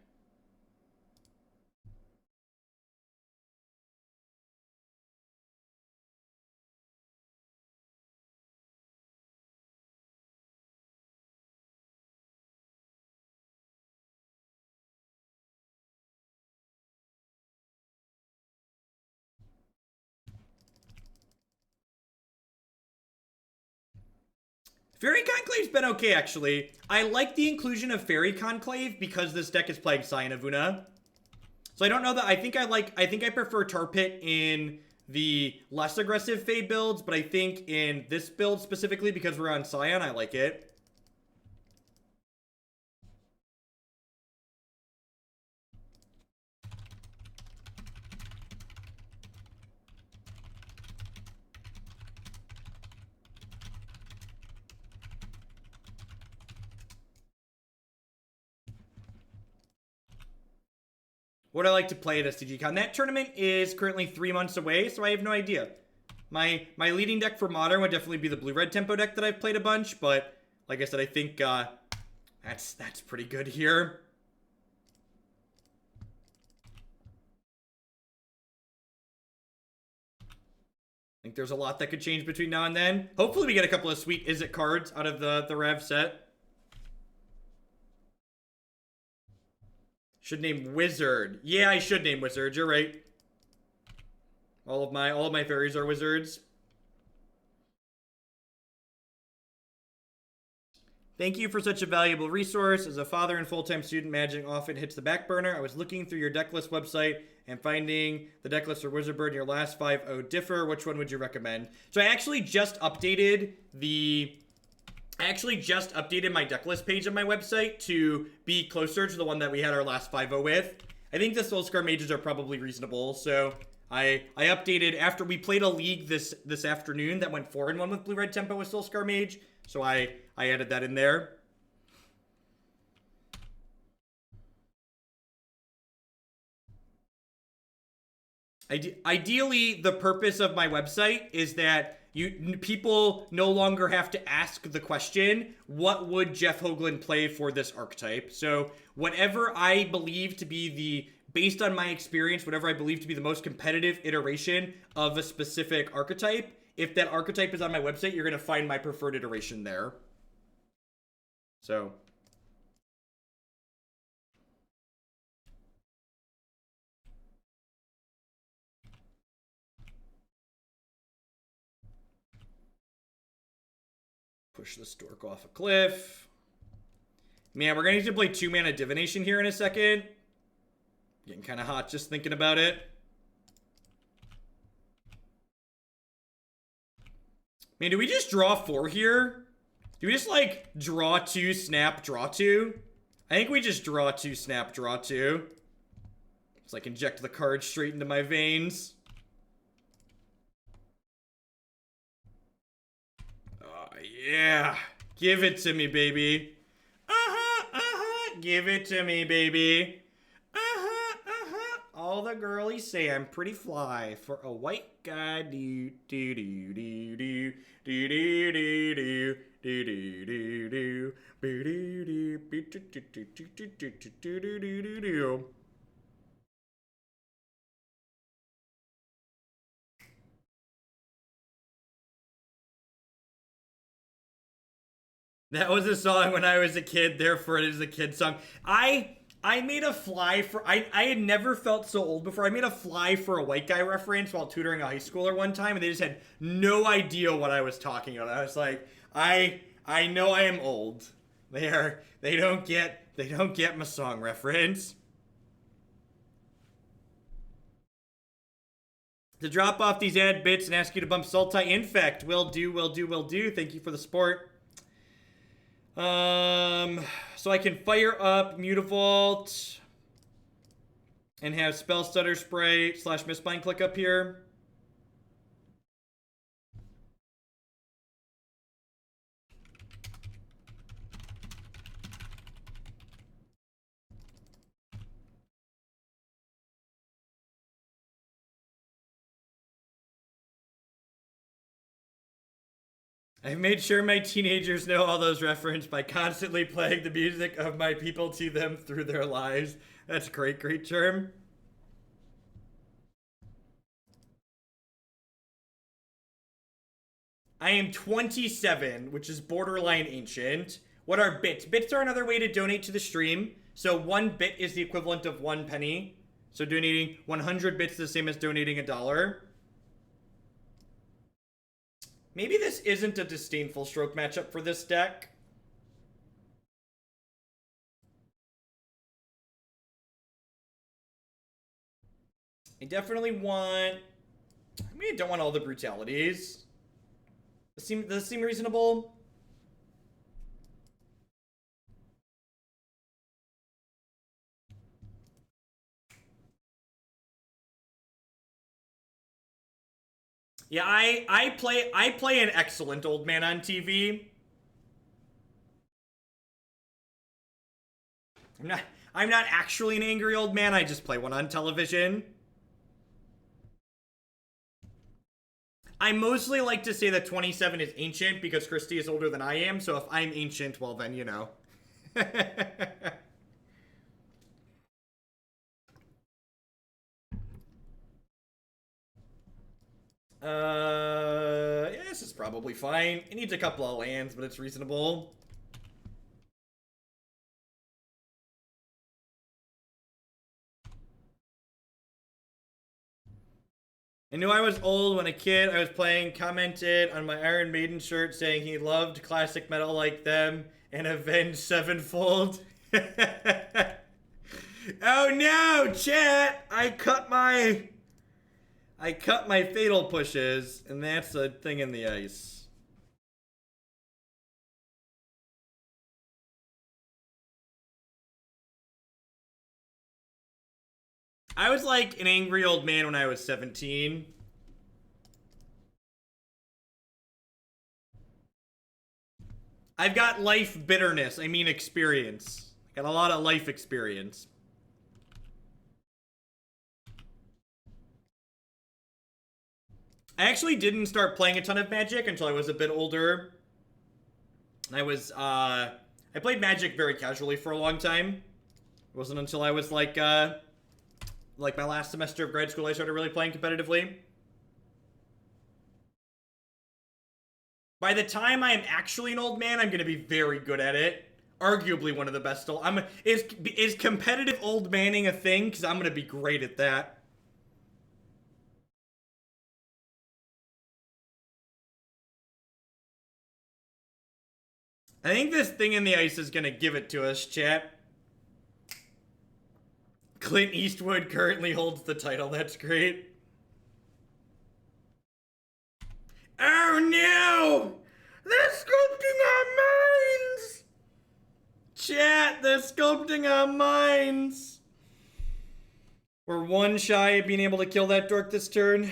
Faerie Conclave's been okay, actually. I like the inclusion of Faerie Conclave because this deck is playing Scion of Oona. So I don't know that I think I prefer Tar Pit in the less aggressive Fae builds, but I think in this build specifically because we're on Scion, I like it. What would I like to play at STGCon? That tournament is currently 3 months away, so I have no idea. My leading deck for Modern would definitely be the blue-red tempo deck that I've played a bunch, but like I said, I think that's pretty good here. I think there's a lot that could change between now and then. Hopefully we get a couple of sweet Izzet cards out of the Rev set. Should name Wizard. Yeah, I should name Wizard. You're right. All of my fairies are wizards. Thank you for such a valuable resource. As a father and full-time student, Magic often hits the back burner. I was looking through your decklist website and finding the decklist for Wizard Bird in your last 5-0 differ. Which one would you recommend? So I actually just updated my decklist page on my website to be closer to the one that we had our last 5-0 with. I think the Soulscar Mages are probably reasonable, so I updated after we played a league this afternoon that went 4-1 with Blue-Red Tempo with Soulscar Mage, so I added that in there. Ideally, the purpose of my website is that people no longer have to ask the question, what would Jeff Hoagland play for this archetype? So whatever I believe to be based on my experience, whatever I believe to be the most competitive iteration of a specific archetype, if that archetype is on my website, you're going to find my preferred iteration there. So push the Stork off a cliff. Man, we're going to need to play 2-mana Divination here in a second. Getting kind of hot just thinking about it. Man, do we just draw 4 here? Do we just, like, draw 2, snap, draw 2? I think we just draw 2, snap, draw 2. Just, like, inject the card straight into my veins. Yeah, give it to me, baby. Give it to me, baby. All the girlies say I'm pretty fly for a white guy. Do do do do do do do do do do do do do do. That was a song when I was a kid, therefore it is a kid song. I made a fly for... I had never felt so old before. I made a fly for a white guy reference while tutoring a high schooler one time, and they just had no idea what I was talking about. I was like, I know I am old. They don't get my song reference. To drop off these ad bits and ask you to bump Sultai Infect. Will do. Thank you for the support. So I can fire up Mutavault and have Spellstutter Sprite / Mistbind Clique up here. I've made sure my teenagers know all those references by constantly playing the music of my people to them through their lives. That's great term. I am 27, which is borderline ancient. What are bits? Bits are another way to donate to the stream. So 1 bit is the equivalent of 1 penny. So donating 100 bits is the same as donating $1. Maybe this isn't a Disdainful Stroke matchup for this deck. I definitely want... I mean, I don't want all the brutalities. Does this seem reasonable? Yeah, I play an excellent old man on TV. I'm not actually an angry old man, I just play one on television. I mostly like to say that 27 is ancient because Christy is older than I am, so if I'm ancient, well then, you know. Yeah, this is probably fine. It needs a couple of lands, but it's reasonable. I knew I was old when a kid I was playing commented on my Iron Maiden shirt saying he loved classic metal like them and Avenged Sevenfold. Oh no, chat! I cut my fatal pushes, and that's a thing in the ice. I was like an angry old man when I was 17. I've got life bitterness. I mean experience. Got a lot of life experience. I actually didn't start playing a ton of Magic until I was a bit older. I played Magic very casually for a long time. It wasn't until I was like my last semester of grad school I started really playing competitively. By the time I am actually an old man, I'm going to be very good at it. Arguably one of the best. Is competitive old manning a thing? Because I'm going to be great at that. I think this thing in the ice is going to give it to us, chat. Clint Eastwood currently holds the title. That's great. Oh no! They're sculpting our minds! Chat, they're sculpting our minds! We're one shy of being able to kill that dork this turn.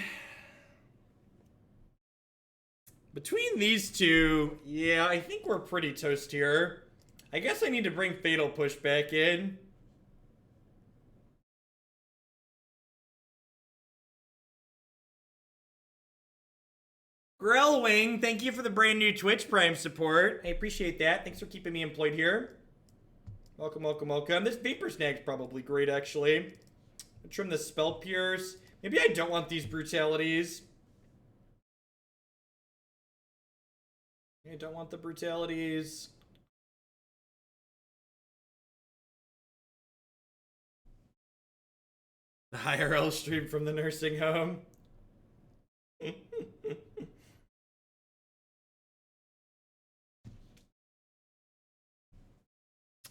Between these two, yeah, I think we're pretty toast here. I guess I need to bring Fatal Push back in. Grellwing, thank you for the brand new Twitch Prime support. I appreciate that. Thanks for keeping me employed here. Welcome, welcome, welcome. This Vapor Snag's probably great, actually. I'll trim the Spell Pierce. Maybe I don't want these Brutalities. I don't want the Brutalities. The IRL stream from the nursing home.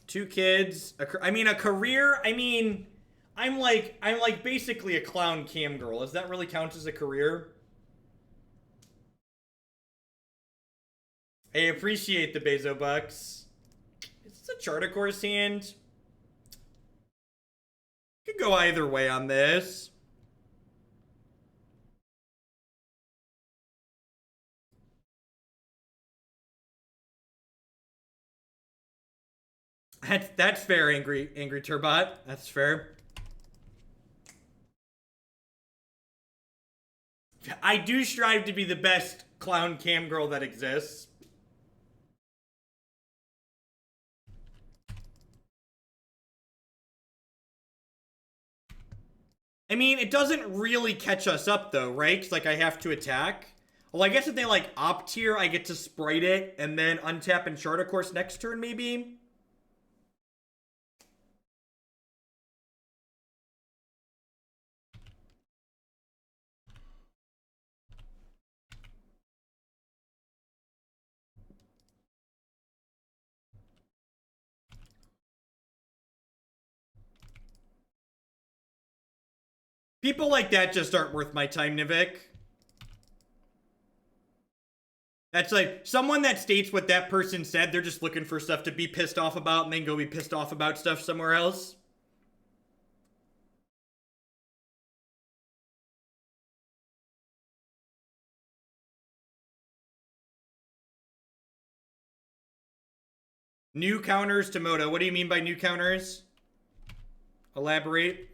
Two kids. A career. I'm like basically a clown cam girl. Does that really count as a career? I appreciate the Bezo bucks. Is this a Charter Course hand? Could go either way on this. That's fair, angry Turbot. That's fair. I do strive to be the best clown cam girl that exists. I mean, it doesn't really catch us up though, right? Because like I have to attack. Well, I guess if they like opt here, I get to sprite it and then untap and Charter Course next turn, maybe. People like that just aren't worth my time, Nivik. That's like someone that states what that person said. They're just looking for stuff to be pissed off about and then go be pissed off about stuff somewhere else. New counters to Moto. What do you mean by new counters? Elaborate.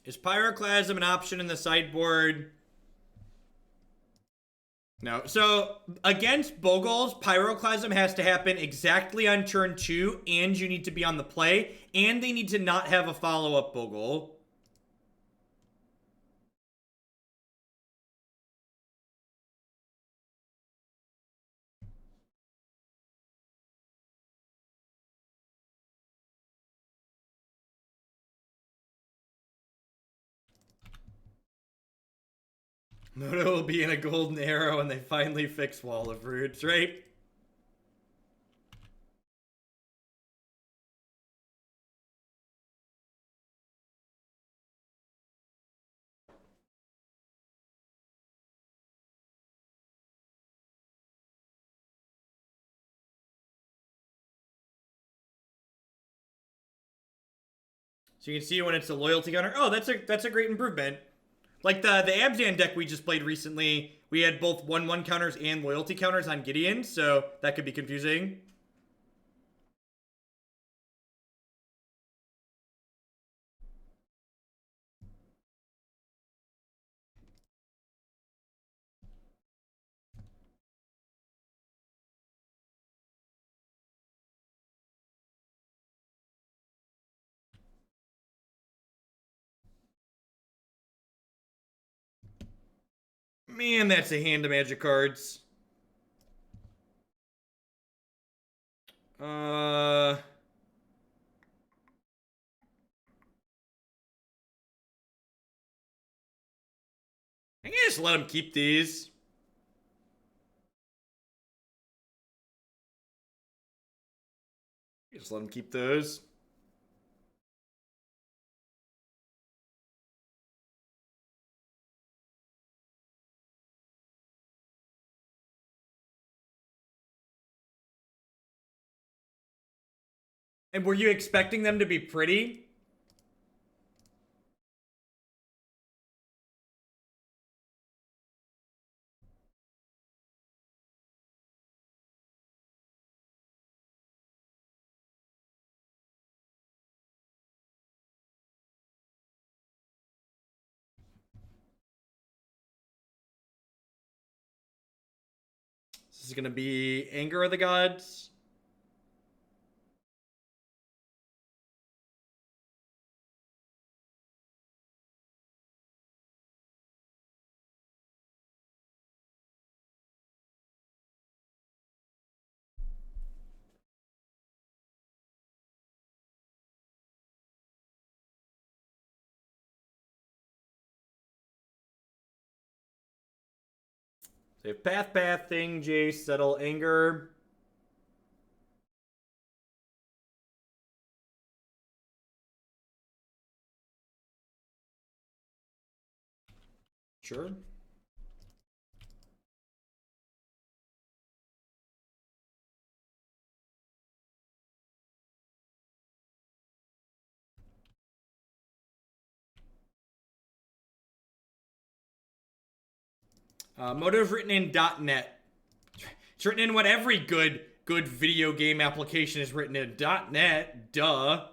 Is Pyroclasm an option in the sideboard? No. So, against Bogles, Pyroclasm has to happen exactly on turn 2, and you need to be on the play, and they need to not have a follow-up Bogle. Moto will be in a golden arrow when they finally fix Wall of Roots, right? So you can see when it's a loyalty counter. Oh, that's a great improvement. Like the Abzan deck we just played recently, we had both 1/1 counters and loyalty counters on Gideon, so that could be confusing. Man, that's a hand of magic cards. I can just let him keep these. Just let him keep those. And were you expecting them to be pretty? This is gonna be Anger of the Gods. So you have Path, Thing, Jace, Settle, Anger. Sure. Moto's written in .NET. It's written in what every good video game application is written in .NET. Duh.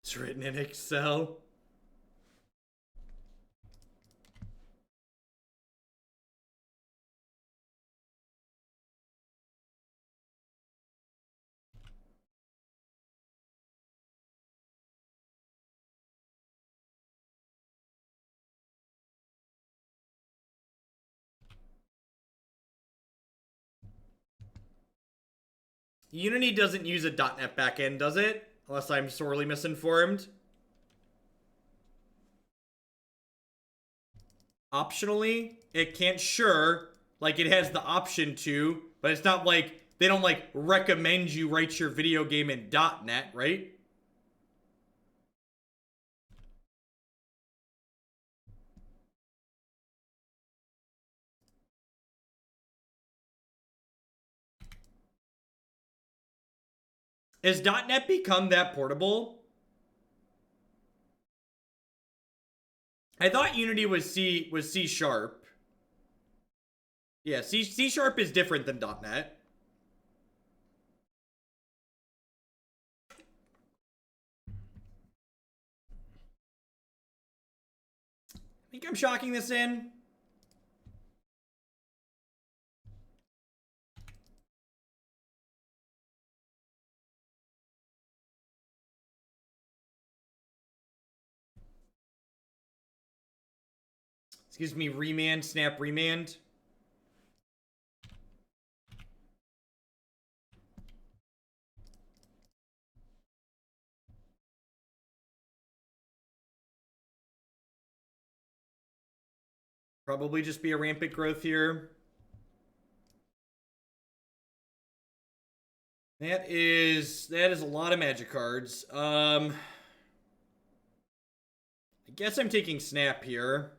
It's written in Excel. Unity doesn't use a .NET backend, does it? Unless I'm sorely misinformed. Optionally, it can't, sure. Like, it has the option to, but it's not like, they don't, like, recommend you write your video game in .NET, right? Has .NET become that portable? I thought Unity was C sharp. Yeah, C sharp is different than .NET. I think I'm shocking this in. Excuse me, Remand, Snap Remand. Probably just be a rampant growth here. That is a lot of magic cards. I guess I'm taking Snap here.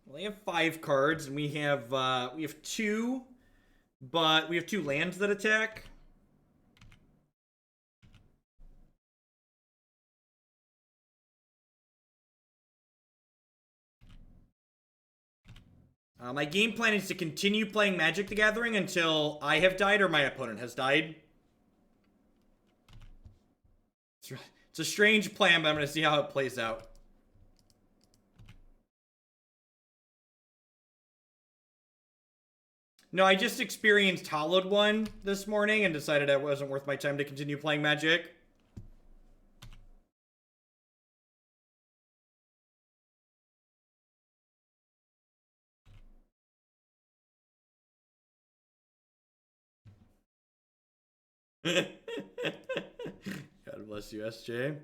Well, they have 5 cards, and we have 2, but we have 2 lands that attack. My game plan is to continue playing Magic the Gathering until I have died or my opponent has died. It's a strange plan, but I'm going to see how it plays out. No, I just experienced Hollowed One this morning and decided it wasn't worth my time to continue playing Magic. God bless you, SJ.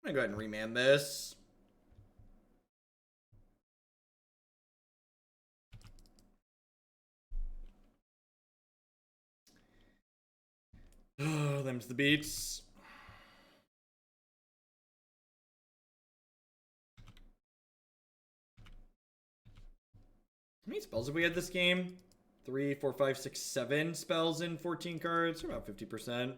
I'm gonna go ahead and remand this. Oh, them's the beats. How many spells have we had this game? 3, 4, 5, 6, 7 spells in 14 cards. About 50%.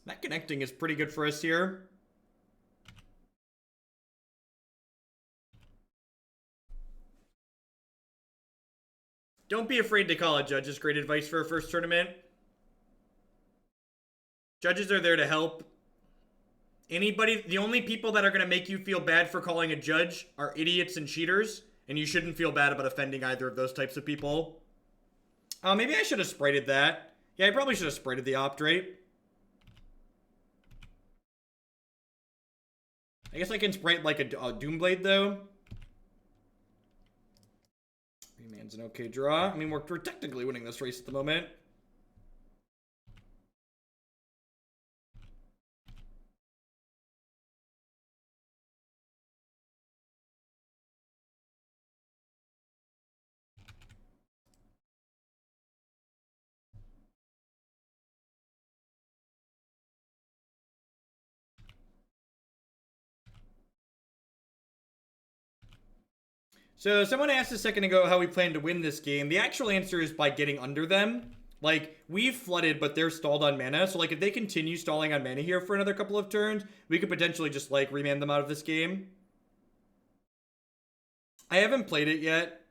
That connecting is pretty good for us here. Don't be afraid to call it, judges. Great advice for a first tournament. Judges are there to help. The only people that are going to make you feel bad for calling a judge are idiots and cheaters, and you shouldn't feel bad about offending either of those types of people. Maybe I should have sprited that. Yeah, I probably should have sprited the opt rate. I guess I can sprite like a Doomblade, though. Remand's an okay draw. I mean, we're technically winning this race at the moment. So someone asked a second ago how we plan to win this game. The actual answer is by getting under them. Like, we've flooded, but they're stalled on mana. So, like, if they continue stalling on mana here for another couple of turns, we could potentially just, like, remand them out of this game. I haven't played it yet,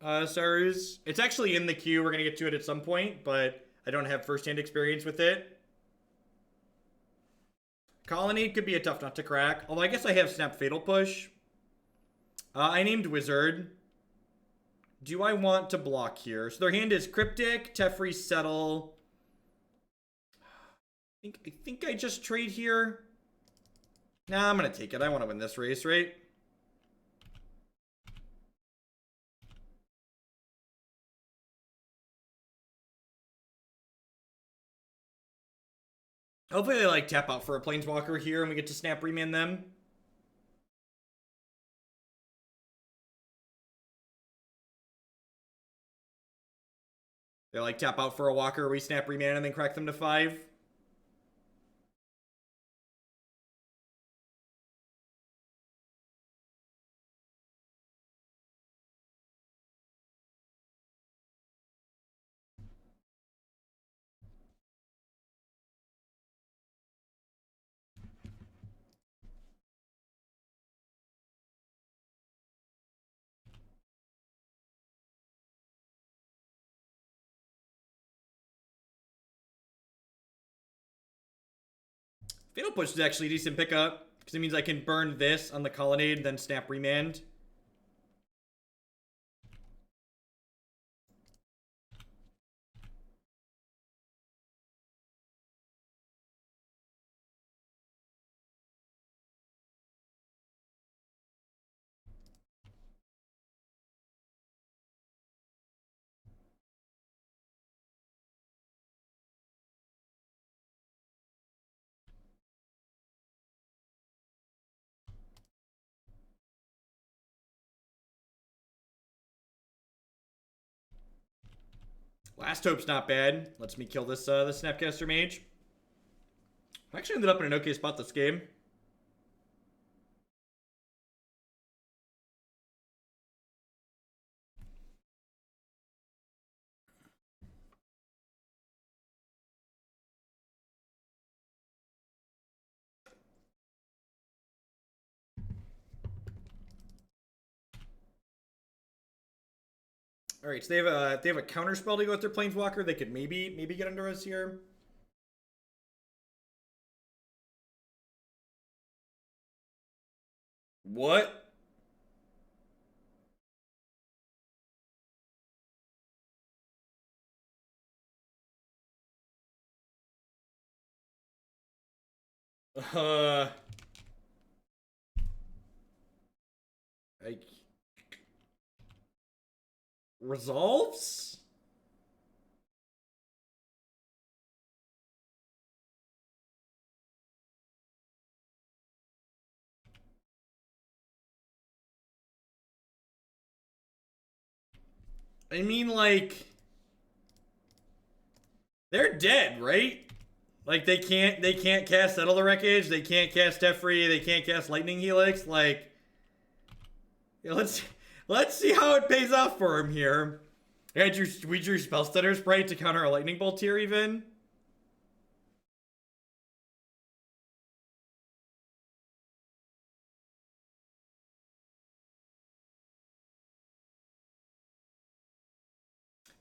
Saruz. It's actually in the queue. We're going to get to it at some point, but I don't have first-hand experience with it. Colony could be a tough nut to crack. Although I guess I have Snap Fatal Push. I named Wizard. Do I want to block here? So their hand is Cryptic, Teferi, Settle. I think I just trade here. Nah, I'm going to take it. I want to win this race, right? Hopefully they like tap out for a Planeswalker here and we get to Snap Remand them. They like tap out for a Walker, we Snap Remand and then crack them to 5. Fatal Push is actually a decent pickup, because it means I can burn this on the Colonnade and then Snap Remand. Last Hope's not bad. Lets me kill this the Snapcaster Mage. I actually ended up in an okay spot this game. All right, so they have a counter spell to go with their Planeswalker. They could maybe get under us here. What? Like resolves? I mean, like, they're dead, right? Like they can't cast Settle the Wreckage, they can't cast Teferi, they can't cast Lightning Helix. Like, let's see how it pays off for him here. Yeah, we drew Spellstutter Sprite to counter a Lightning Bolt here even.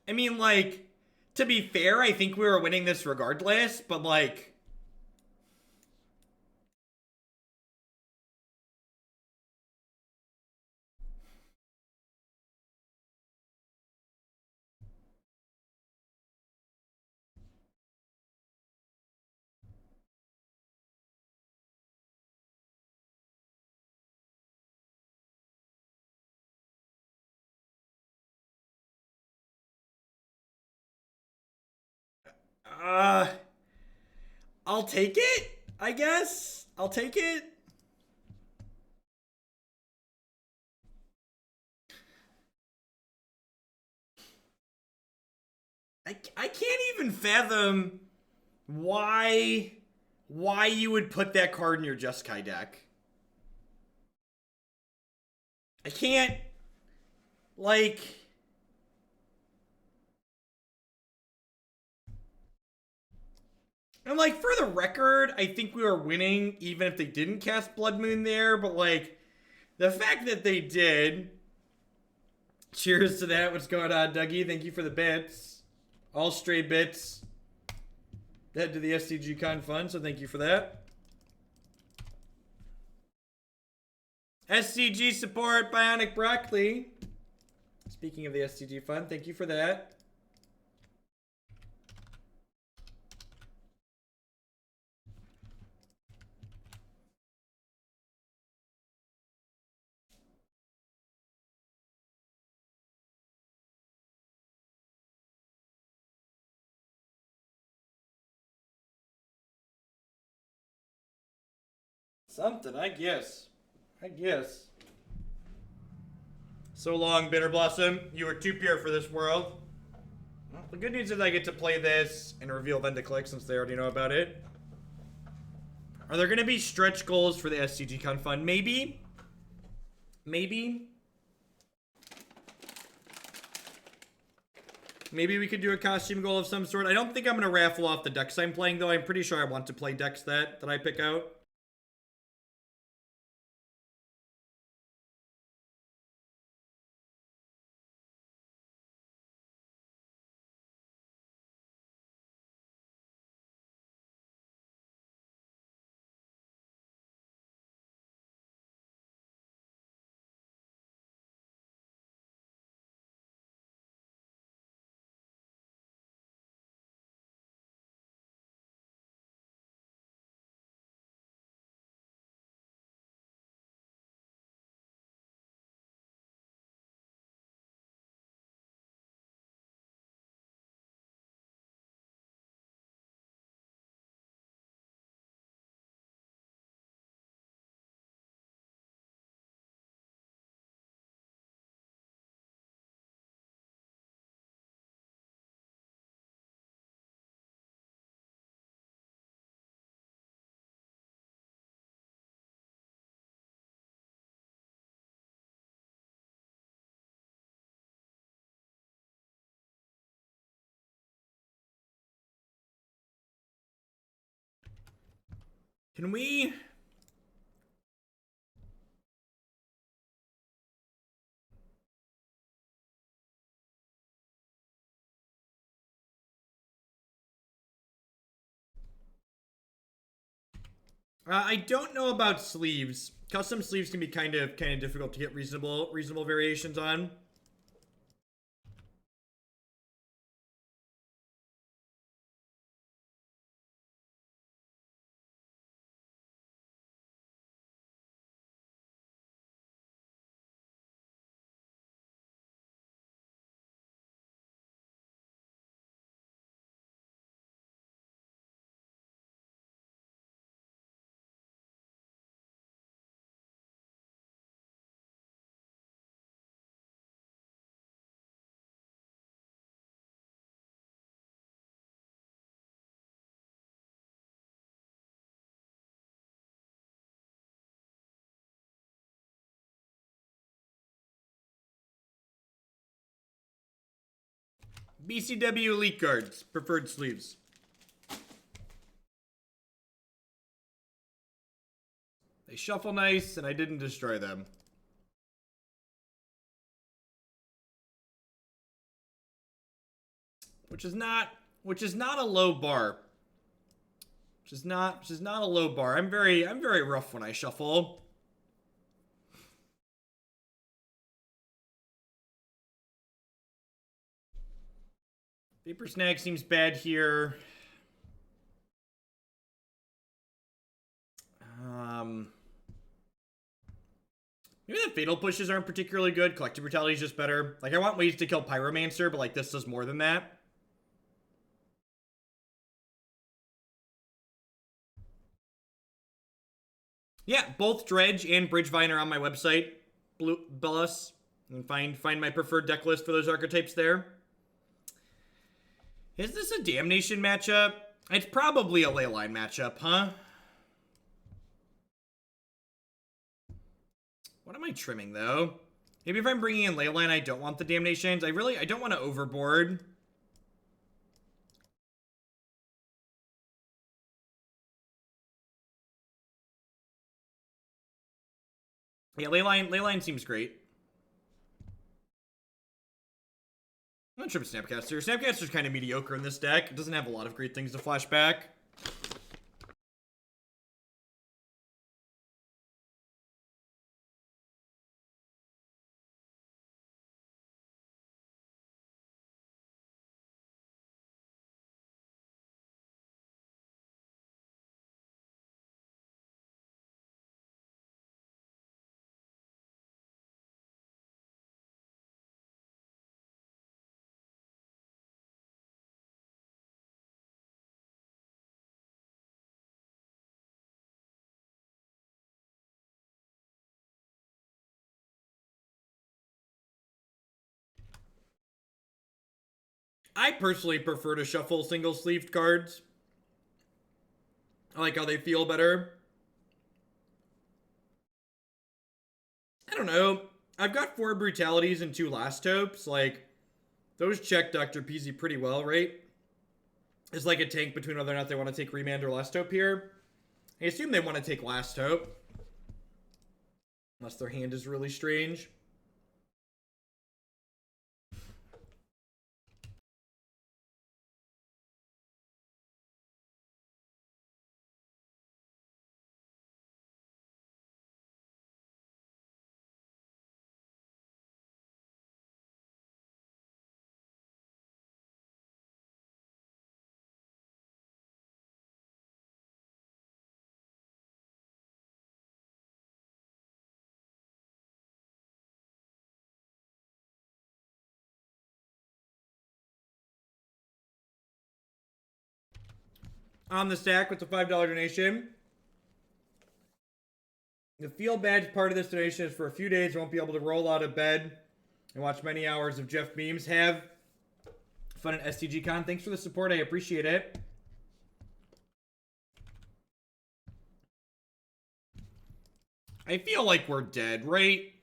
I mean, like, to be fair, I think we were winning this regardless, but like... I'll take it, I guess. I'll take it. I can't even fathom why you would put that card in your Jeskai deck. I can't, like... And, like, for the record, I think we were winning even if they didn't cast Blood Moon there, but, like, the fact that they did Cheers to that. What's going on, Dougie? Thank you for the bits. All stray bits. Head to the SCG Con Fund, so thank you for that. SCG support, Bionic Broccoli. Speaking of the SCG Fund, thank you for that. Something, I guess. So long, Bitterblossom. You are too pure for this world. Well, the good news is I get to play this and reveal Vendilion Clique since they already know about it. Are there going to be stretch goals for the SCG Con Fund? Maybe. Maybe we could do a costume goal of some sort. I don't think I'm going to raffle off the decks I'm playing, though. I'm pretty sure I want to play decks that I pick out. Can we... I don't know about sleeves. Custom sleeves can be kind of difficult to get reasonable variations on. BCW Elite cards, preferred sleeves. They shuffle nice, and I didn't destroy them. Which is not a low bar. Which is not a low bar. I'm very rough when I shuffle. Vapor Snag seems bad here. Maybe the fatal pushes aren't particularly good. Collective Brutality is just better. Like, I want ways to kill Pyromancer, but like this does more than that. Yeah, both Dredge and Bridgevine are on my website. Bellus. And find my preferred deck list for those archetypes there. Is this a Damnation matchup? It's probably a Leyline matchup, huh? What am I trimming, though? Maybe if I'm bringing in Leyline, I don't want the Damnations. I don't want to overboard. Yeah, Leyline seems great. I'm not sure about Snapcaster. Snapcaster's kind of mediocre in this deck. It doesn't have a lot of great things to flash back. I personally prefer to shuffle single-sleeved cards. I like how they feel better. I don't know. I've got 4 Brutalities and 2 Last Hopes. Like, those check Dr. Peasy pretty well, right? It's like a tank between whether or not they want to take Remand or Last Hope here. I assume they want to take Last Hope. Unless their hand is really strange. On the stack with the $5 donation. The feel bad part of this donation is for a few days, won't be able to roll out of bed and watch many hours of Jeff memes. Have fun at STGCon. Thanks for the support. I appreciate it. I feel like we're dead, right?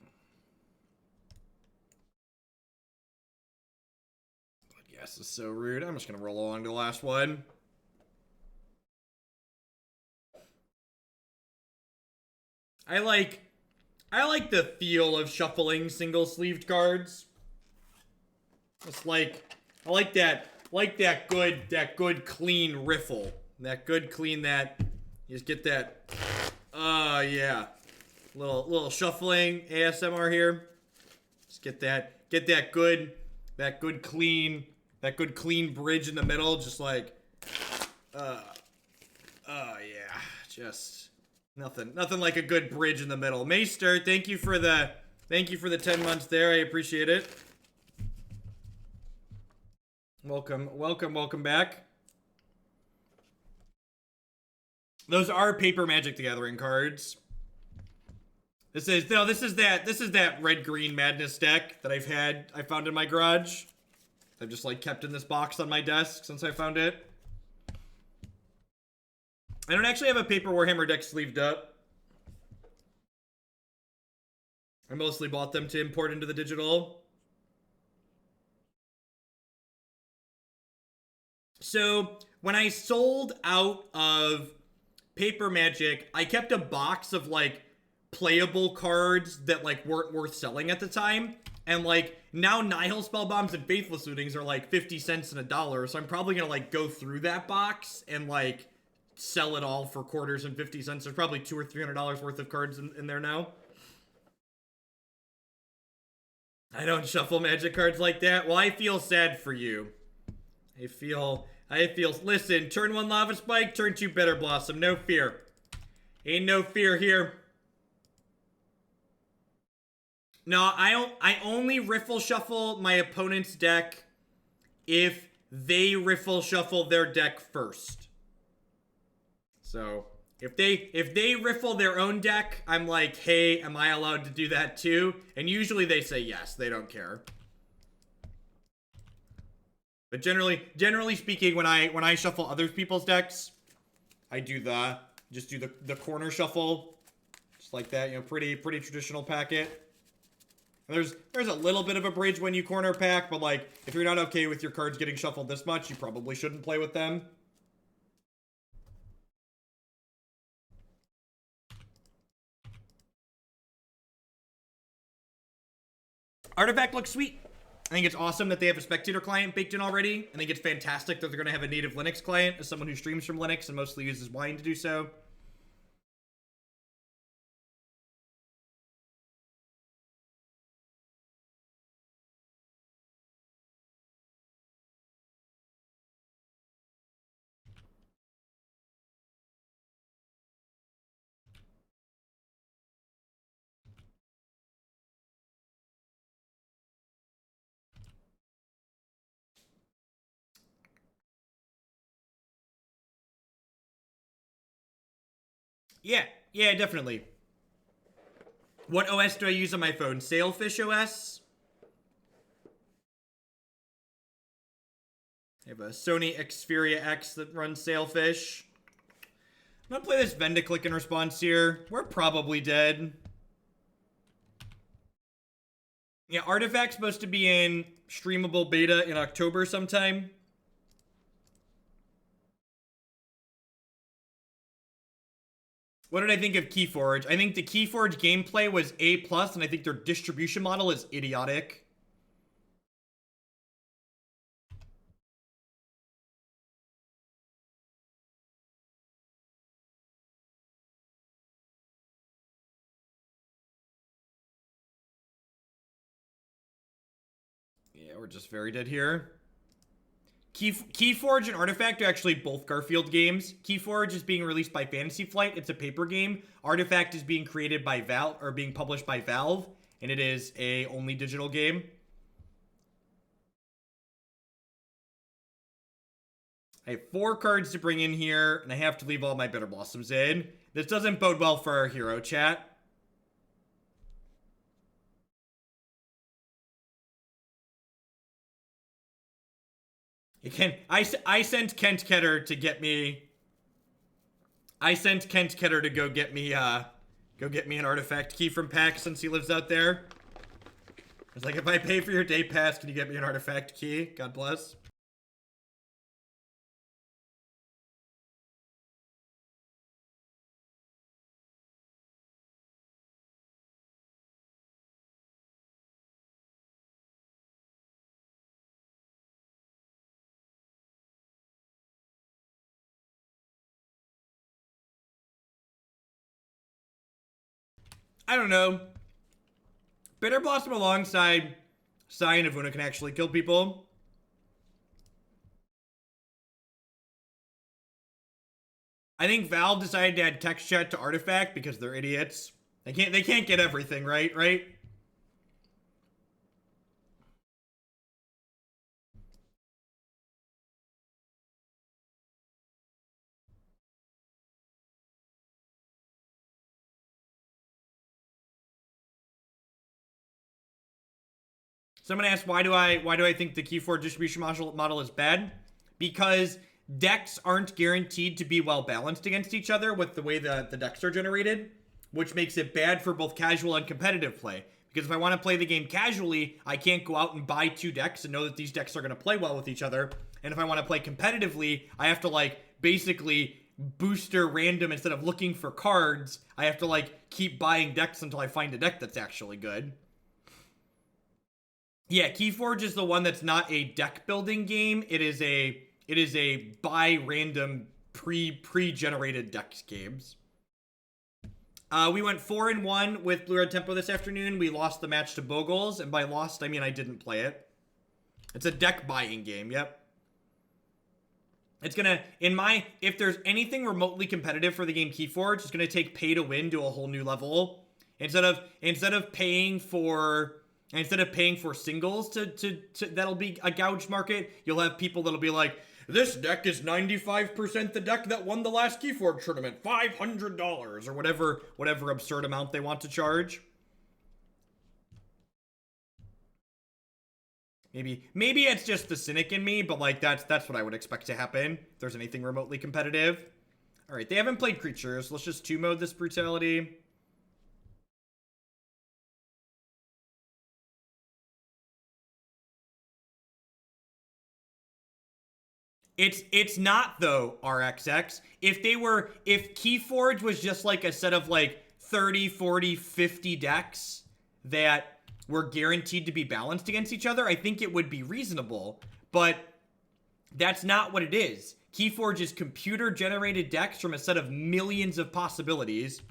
Yes, it's so rude. I'm just going to roll along to the last one. I like the feel of shuffling single-sleeved cards. It's like, I like that good clean riffle. That good clean that, you just get that, yeah. Little shuffling ASMR here. Just get that good clean bridge in the middle, just like, yeah, just nothing like a good bridge in the middle. Maester, thank you for the 10 months there. I appreciate it. Welcome back. Those are Paper Magic the Gathering cards. This is that red-green madness deck that I found in my garage. I've just like kept in this box on my desk since I found it. I don't actually have a Paper Warhammer deck sleeved up. I mostly bought them to import into the digital. So when I sold out of Paper Magic, I kept a box of like playable cards that like weren't worth selling at the time. And like now Nihil Spellbombs and Faithless Lootings are like 50 cents and $1. So I'm probably gonna like go through that box and like sell it all for quarters and 50 cents. There's probably $200 or $300 worth of cards in there now. I don't shuffle Magic cards like that. Well, I feel sad for you. I feel, listen, turn 1 Lava Spike, turn 2 Bitterblossom. No fear. Ain't no fear here. No, I only riffle shuffle my opponent's deck if they riffle shuffle their deck first. So, if they riffle their own deck, I'm like, hey, am I allowed to do that too? And usually they say yes, they don't care. But generally speaking, when I shuffle other people's decks, I do just do the corner shuffle, just like that, you know, pretty traditional packet. And there's a little bit of a bridge when you corner pack, but like if you're not okay with your cards getting shuffled this much, you probably shouldn't play with them. Artifact looks sweet. I think it's awesome that they have a Spectator client baked in already. I think it's fantastic that they're going to have a native Linux client as someone who streams from Linux and mostly uses Wine to do so. Yeah, definitely. What OS do I use on my phone? Sailfish OS? I have a Sony Xperia X that runs Sailfish. I'm gonna play this Vendilion Clique in response here. We're probably dead. Yeah, Artifact's supposed to be in streamable beta in October sometime. What did I think of Keyforge? I think the Keyforge gameplay was A+, and I think their distribution model is idiotic. Yeah, we're just very dead here. Keyforge and Artifact are actually both Garfield games. Keyforge is being released by Fantasy Flight. It's a paper game. Artifact is being created by Valve, or being published by Valve, and it is a only digital game. I have 4 cards to bring in here, and I have to leave all my Bitterblossoms in. This doesn't bode well for our hero chat. I sent Kent Ketter to get me. I sent Kent Ketter to go get me an artifact key from PAX since he lives out there. It's like, if I pay for your day pass, can you get me an artifact key? God bless. I don't know. Bitterblossom alongside Scion of Oona can actually kill people. I think Valve decided to add text chat to Artifact because they're idiots. They can't get everything, right? Right? Someone asked, why do I think the Keyforge distribution model is bad? Because decks aren't guaranteed to be well balanced against each other with the way the decks are generated, which makes it bad for both casual and competitive play. Because if I want to play the game casually, I can't go out and buy 2 decks and know that these decks are going to play well with each other. And if I want to play competitively, I have to, like, basically booster random instead of looking for cards. I have to, like, keep buying decks until I find a deck that's actually good. Yeah, Keyforge is the one that's not a deck building game. It is a buy random pre-generated decks games. We went 4-1 with Blue Red Tempo this afternoon. We lost the match to Bogles, and by lost I mean I didn't play it. It's a deck buying game. Yep. It's gonna, if there's anything remotely competitive for the game Keyforge, it's gonna take pay to win to a whole new level. Instead of paying for singles to that'll be a gouged market, you'll have people that'll be like, this deck is 95% the deck that won the last Keyforge tournament, $500 or whatever absurd amount they want to charge. Maybe it's just the cynic in me, but like that's what I would expect to happen if there's anything remotely competitive. All right, they haven't played creatures. Let's just 2-mode this brutality. It's not though, RXX. If Keyforge was just like a set of like 30, 40, 50 decks that were guaranteed to be balanced against each other, I think it would be reasonable. But that's not what it is. Keyforge is computer-generated decks from a set of millions of possibilities.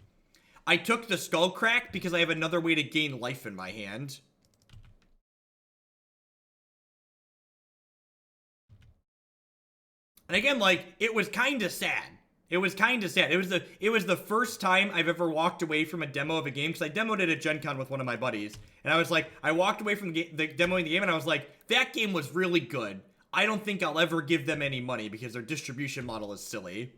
I took the Skullcrack because I have another way to gain life in my hand. And again, like, it was kind of sad. It was kind of sad. It was the first time I've ever walked away from a demo of a game, because I demoed it at Gen Con with one of my buddies. And I was like, I walked away from the demoing the game, and I was like, that game was really good. I don't think I'll ever give them any money because their distribution model is silly.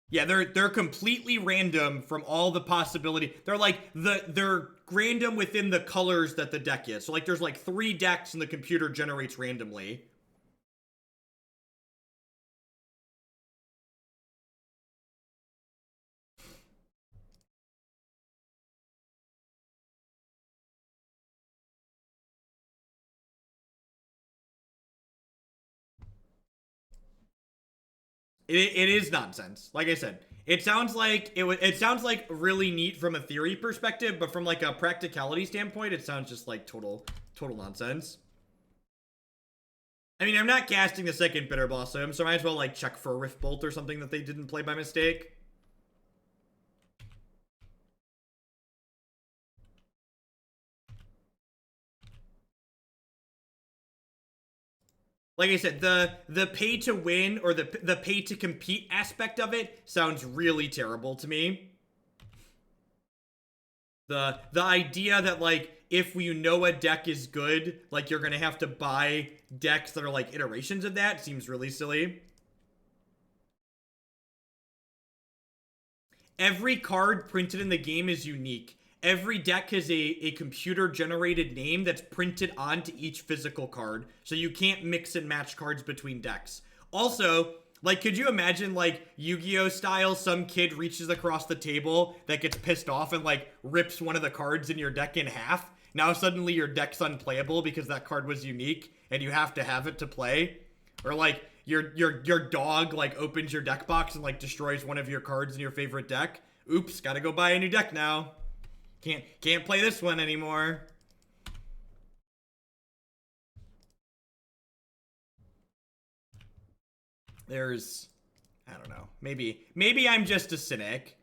Yeah, they're completely random from all the possibility. They're like they're random within the colors that the deck is. So like there's like 3 decks and the computer generates randomly. It is nonsense. Like I said, it sounds like it sounds like really neat from a theory perspective, but from like a practicality standpoint, it sounds just like total nonsense. I mean, I'm not casting the second Bitterblossom, so I might as well like check for a Rift Bolt or something that they didn't play by mistake. Like I said, the pay to win or the pay to compete aspect of it sounds really terrible to me. The idea that like if you know a deck is good, like you're gonna have to buy decks that are like iterations of that seems really silly. Every card printed in the game is unique. Every deck has a computer-generated name that's printed onto each physical card, so you can't mix and match cards between decks. Also, like, could you imagine, like, Yu-Gi-Oh! Style, some kid reaches across the table that gets pissed off and, like, rips one of the cards in your deck in half? Now suddenly your deck's unplayable because that card was unique, and you have to have it to play? Or, like, your dog, like, opens your deck box and, like, destroys one of your cards in your favorite deck? Oops, gotta go buy a new deck now. Can't play this one anymore. There's, I don't know. Maybe I'm just a cynic.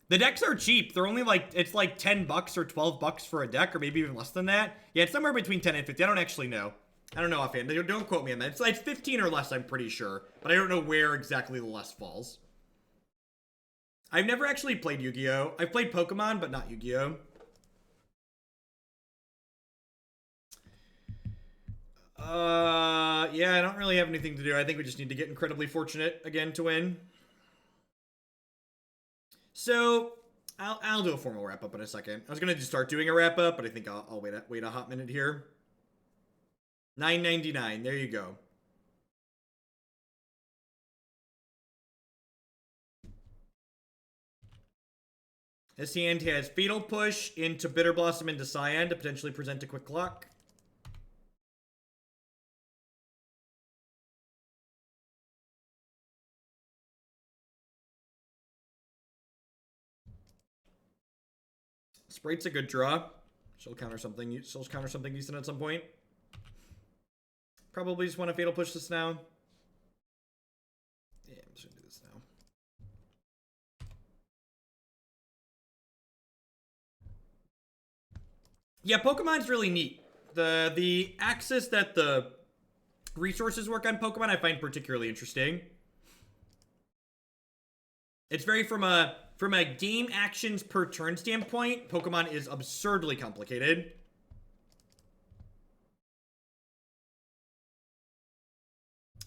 The decks are cheap. They're only like, it's like 10 bucks or 12 bucks for a deck, or maybe even less than that. Yeah, it's somewhere between 10 and 50. I don't actually know. I don't know offhand. Don't quote me on that. It's like 15 or less, I'm pretty sure. But I don't know where exactly the less falls. I've never actually played Yu-Gi-Oh! I've played Pokemon, but not Yu-Gi-Oh! Yeah, I don't really have anything to do. I think we just need to get incredibly fortunate again to win. So, I'll do a formal wrap-up in a second. I was going to just start doing a wrap-up, but I think I'll wait a hot minute here. $9.99. There you go. This hand has Fatal Push into Bitterblossom into Scion to potentially present a quick clock. Sprite's a good draw. She'll counter something decent at some point. Probably just want to Fatal Push this now. Yeah, I'm just gonna do this now. Yeah, Pokemon's really neat. The axis that the resources work on Pokemon I find particularly interesting. It's very from a game actions per turn standpoint, Pokemon is absurdly complicated.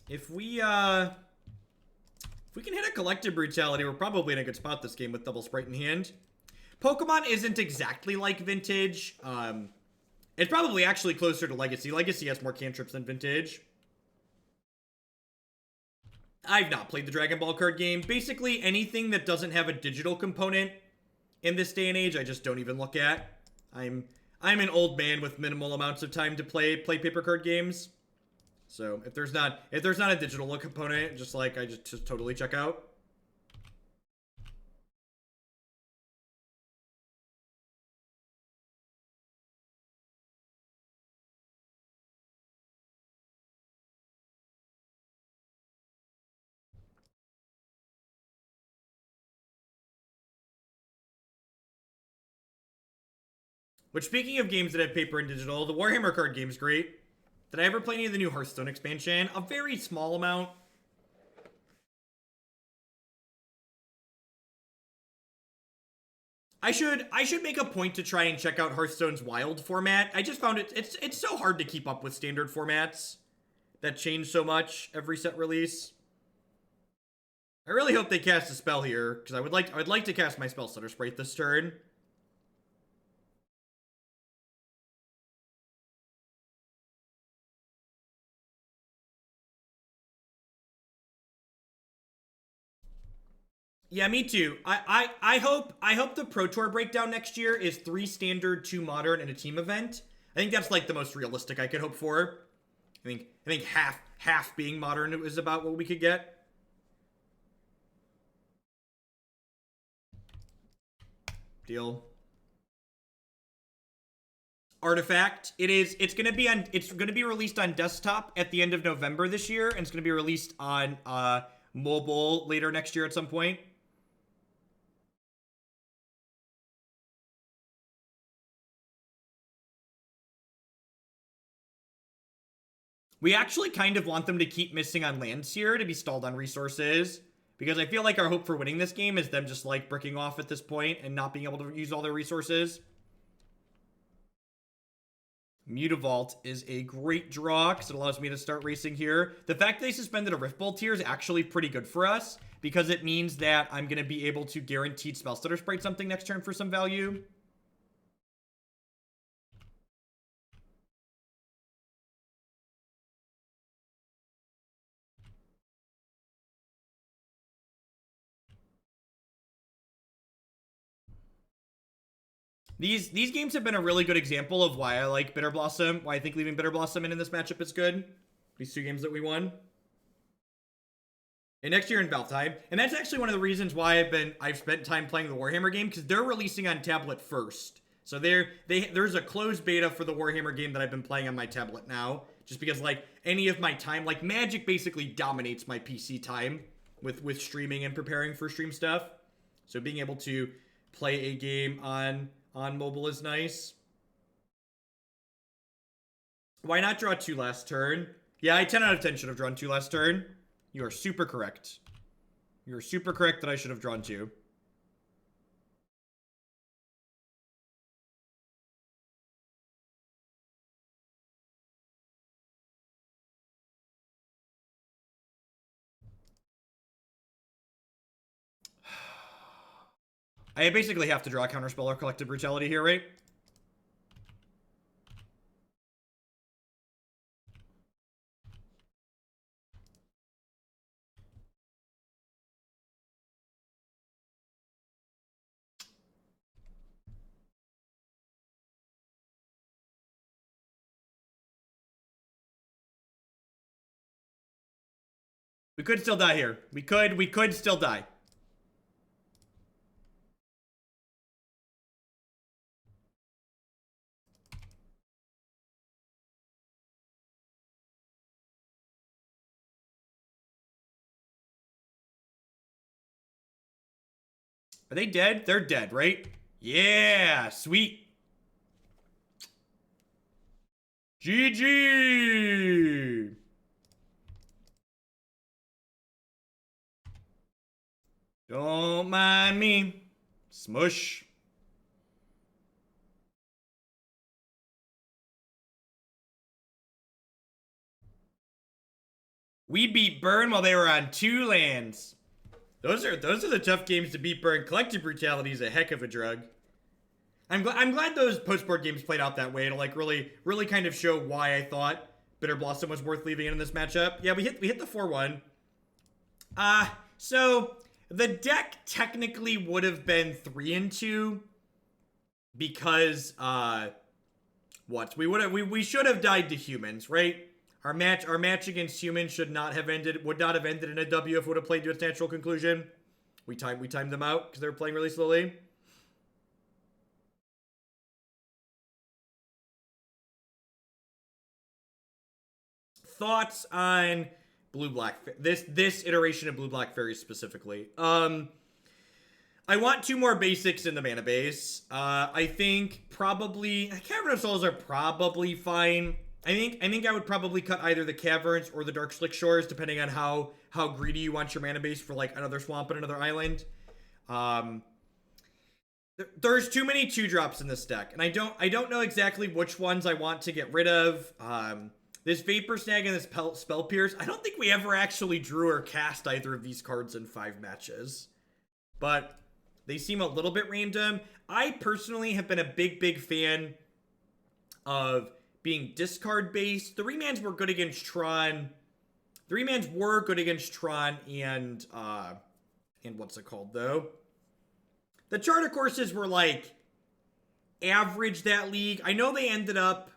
If we can hit a Collective Brutality, we're probably in a good spot this game with double Sprite in hand. Pokemon isn't exactly like Vintage. It's probably actually closer to Legacy. Legacy has more cantrips than Vintage. I've not played the Dragon Ball card game. Basically, anything that doesn't have a digital component in this day and age, I just don't even look at. I'm an old man with minimal amounts of time to play paper card games. So if there's not a digital component, just like I just totally check out. Which, speaking of games that have paper and digital, the Warhammer card game's great. Did I ever play any of the new Hearthstone expansion? A very small amount. I should make a point to try and check out Hearthstone's wild format. I just found it's so hard to keep up with standard formats that change so much every set release. I really hope they cast a spell here, because I would like to cast my Spellstutter Sprite this turn. Yeah, me too. I hope the Pro Tour breakdown next year is 3 standard, 2 modern, and a team event. I think that's like the most realistic I could hope for. I think half being modern is about what we could get. Deal. Artifact. It's gonna be released on desktop at the end of November this year, and it's gonna be released on mobile later next year at some point. We actually kind of want them to keep missing on lands here to be stalled on resources, because I feel like our hope for winning this game is them just like bricking off at this point and not being able to use all their resources. Mutavault is a great draw because it allows me to start racing here. The fact they suspended a Riftbolt here is actually pretty good for us, because it means that I'm going to be able to guaranteed Spellstutter Sprite something next turn for some value. These games have been a really good example of why I like Bitterblossom, why I think leaving Bitterblossom in this matchup is good. These 2 games that we won. And next year in Valtheim. And that's actually one of the reasons why I've spent time playing the Warhammer game, because they're releasing on tablet first. So there's a closed beta for the Warhammer game that I've been playing on my tablet now. Just because, like, any of my time, like, Magic basically dominates my PC time with streaming and preparing for stream stuff. So being able to play a game on mobile is nice. Why not draw 2 last turn? Yeah, I 10 out of 10 should have drawn 2 last turn. You are super correct. You are super correct that I should have drawn 2. I basically have to draw Counterspell or Collective Brutality here, right? We could still die here. We could still die. Are they dead? They're dead, right? Yeah, sweet. GG. Don't mind me. Smush. We beat Burn while they were on 2 lands. Those are the tough games to beat Burn. Collective Brutality is a heck of a drug. I'm glad those post-board games played out that way to like really kind of show why I thought Bitterblossom was worth leaving in this matchup. Yeah, we hit the 4-1. So the deck technically would have been 3-2 because we should have died to humans, right? Our match against humans would not have ended in a W if it would have played to its natural conclusion. We timed them out because they were playing really slowly. Thoughts on blue-black, this iteration of blue-black fairies specifically. I want 2 more basics in the mana base. I think probably Cavern of Souls are probably fine. I think I would probably cut either the Caverns or the Darkslick Shores, depending on how greedy you want your mana base for like another swamp and another island. There's too many 2-drops in this deck, and I don't know exactly which ones I want to get rid of. This Vapor Snag and this Spell Pierce, I don't think we ever actually drew or cast either of these cards in 5 matches. But they seem a little bit random. I personally have been a big fan of being discard based. The remands were good against Tron. The remands were good against Tron and what's it called though? The charter courses were like average that league. I know they ended up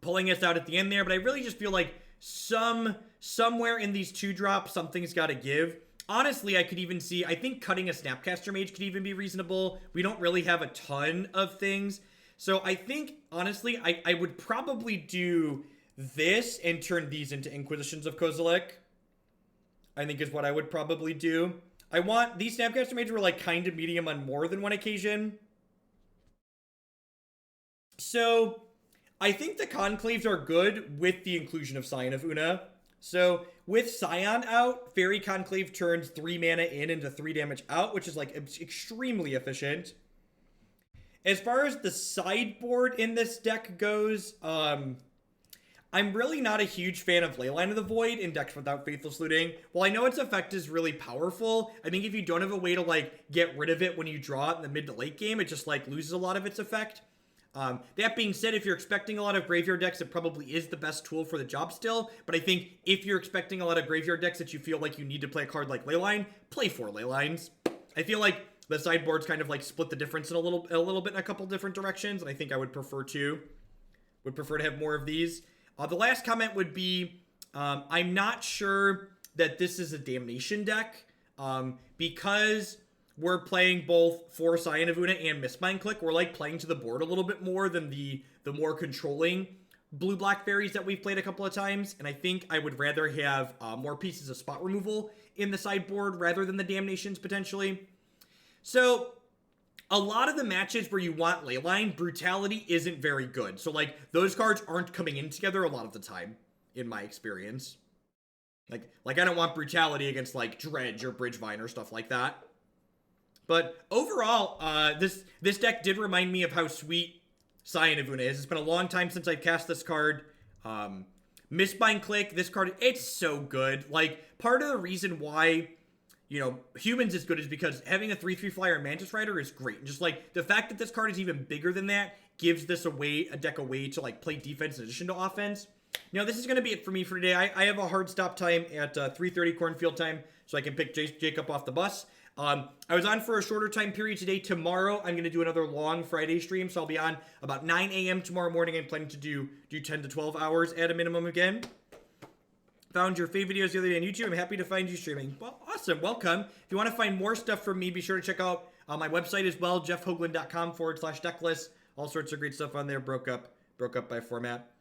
pulling us out at the end there, but I really just feel like somewhere in these 2-drops something's got to give. Honestly, I could even see, I think cutting a Snapcaster Mage could even be reasonable. We don't really have a ton of things. So I think, honestly, I would probably do this and turn these into Inquisitions of Kozilek. I think is what I would probably do. I want, these Snapcaster Mage were like kind of medium on more than one occasion. So I think the Conclaves are good with the inclusion of Scion of Oona. So with Scion out, Faerie Conclave turns 3 mana in into 3 damage out, which is like extremely efficient. As far as the sideboard in this deck goes, I'm really not a huge fan of Leyline of the Void in decks without Faithless Looting. While I know its effect is really powerful, I think if you don't have a way to like get rid of it when you draw it in the mid to late game, it just like loses a lot of its effect. That being said, if you're expecting a lot of graveyard decks, it probably is the best tool for the job still. But I think if you're expecting a lot of graveyard decks that you feel like you need to play a card like Leyline, play 4 Leylines. I feel like the sideboard's kind of like split the difference in a little bit in a couple different directions, and I think I would prefer to have more of these. The last comment would be, I'm not sure that this is a Damnation deck, because we're playing both for Scion of Oona and Mistbind Clique. We're like playing to the board a little bit more than the more controlling blue-black fairies that we've played a couple of times. And I think I would rather have more pieces of spot removal in the sideboard rather than the Damnations potentially. So a lot of the matches where you want Leyline, Brutality isn't very good. So like those cards aren't coming in together a lot of the time, in my experience. Like I don't want Brutality against like Dredge or Bridgevine or stuff like that. But overall, this deck did remind me of how sweet Scion of Oona is. It's been a long time since I've cast this card. Mistbind Clique, this card, it's so good. Like, part of the reason why, you know, Humans is good is because having a 3/3 flyer Mantis Rider is great. And just, like, the fact that this card is even bigger than that gives this a deck a way to, like, play defense in addition to offense. You know, this is going to be it for me for today. I have a hard stop time at 3:30 Cornfield time, so I can pick Jacob off the bus. I was on for a shorter time period today. Tomorrow, I'm going to do another long Friday stream, so I'll be on about 9 a.m. tomorrow morning. I'm planning to do 10 to 12 hours at a minimum again. Found your fave videos the other day on YouTube. I'm happy to find you streaming. Well, awesome. Welcome. If you want to find more stuff from me, be sure to check out my website as well, jeffhoagland.com/decklist. All sorts of great stuff on there. Broke up by format.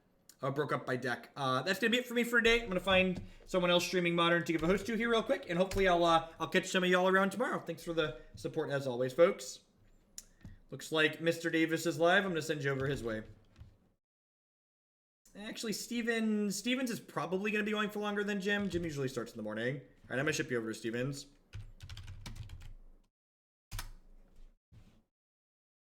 Broke up by deck. That's gonna be it for me for today. I'm gonna find someone else streaming Modern to give a host to here real quick, and hopefully I'll catch some of y'all around tomorrow. Thanks for the support as always, folks. Looks like Mr. Davis is live. I'm gonna send you over his way. Actually, Stevens is probably gonna be going for longer than Jim. Jim usually starts in the morning. All right, I'm gonna ship you over to Stevens.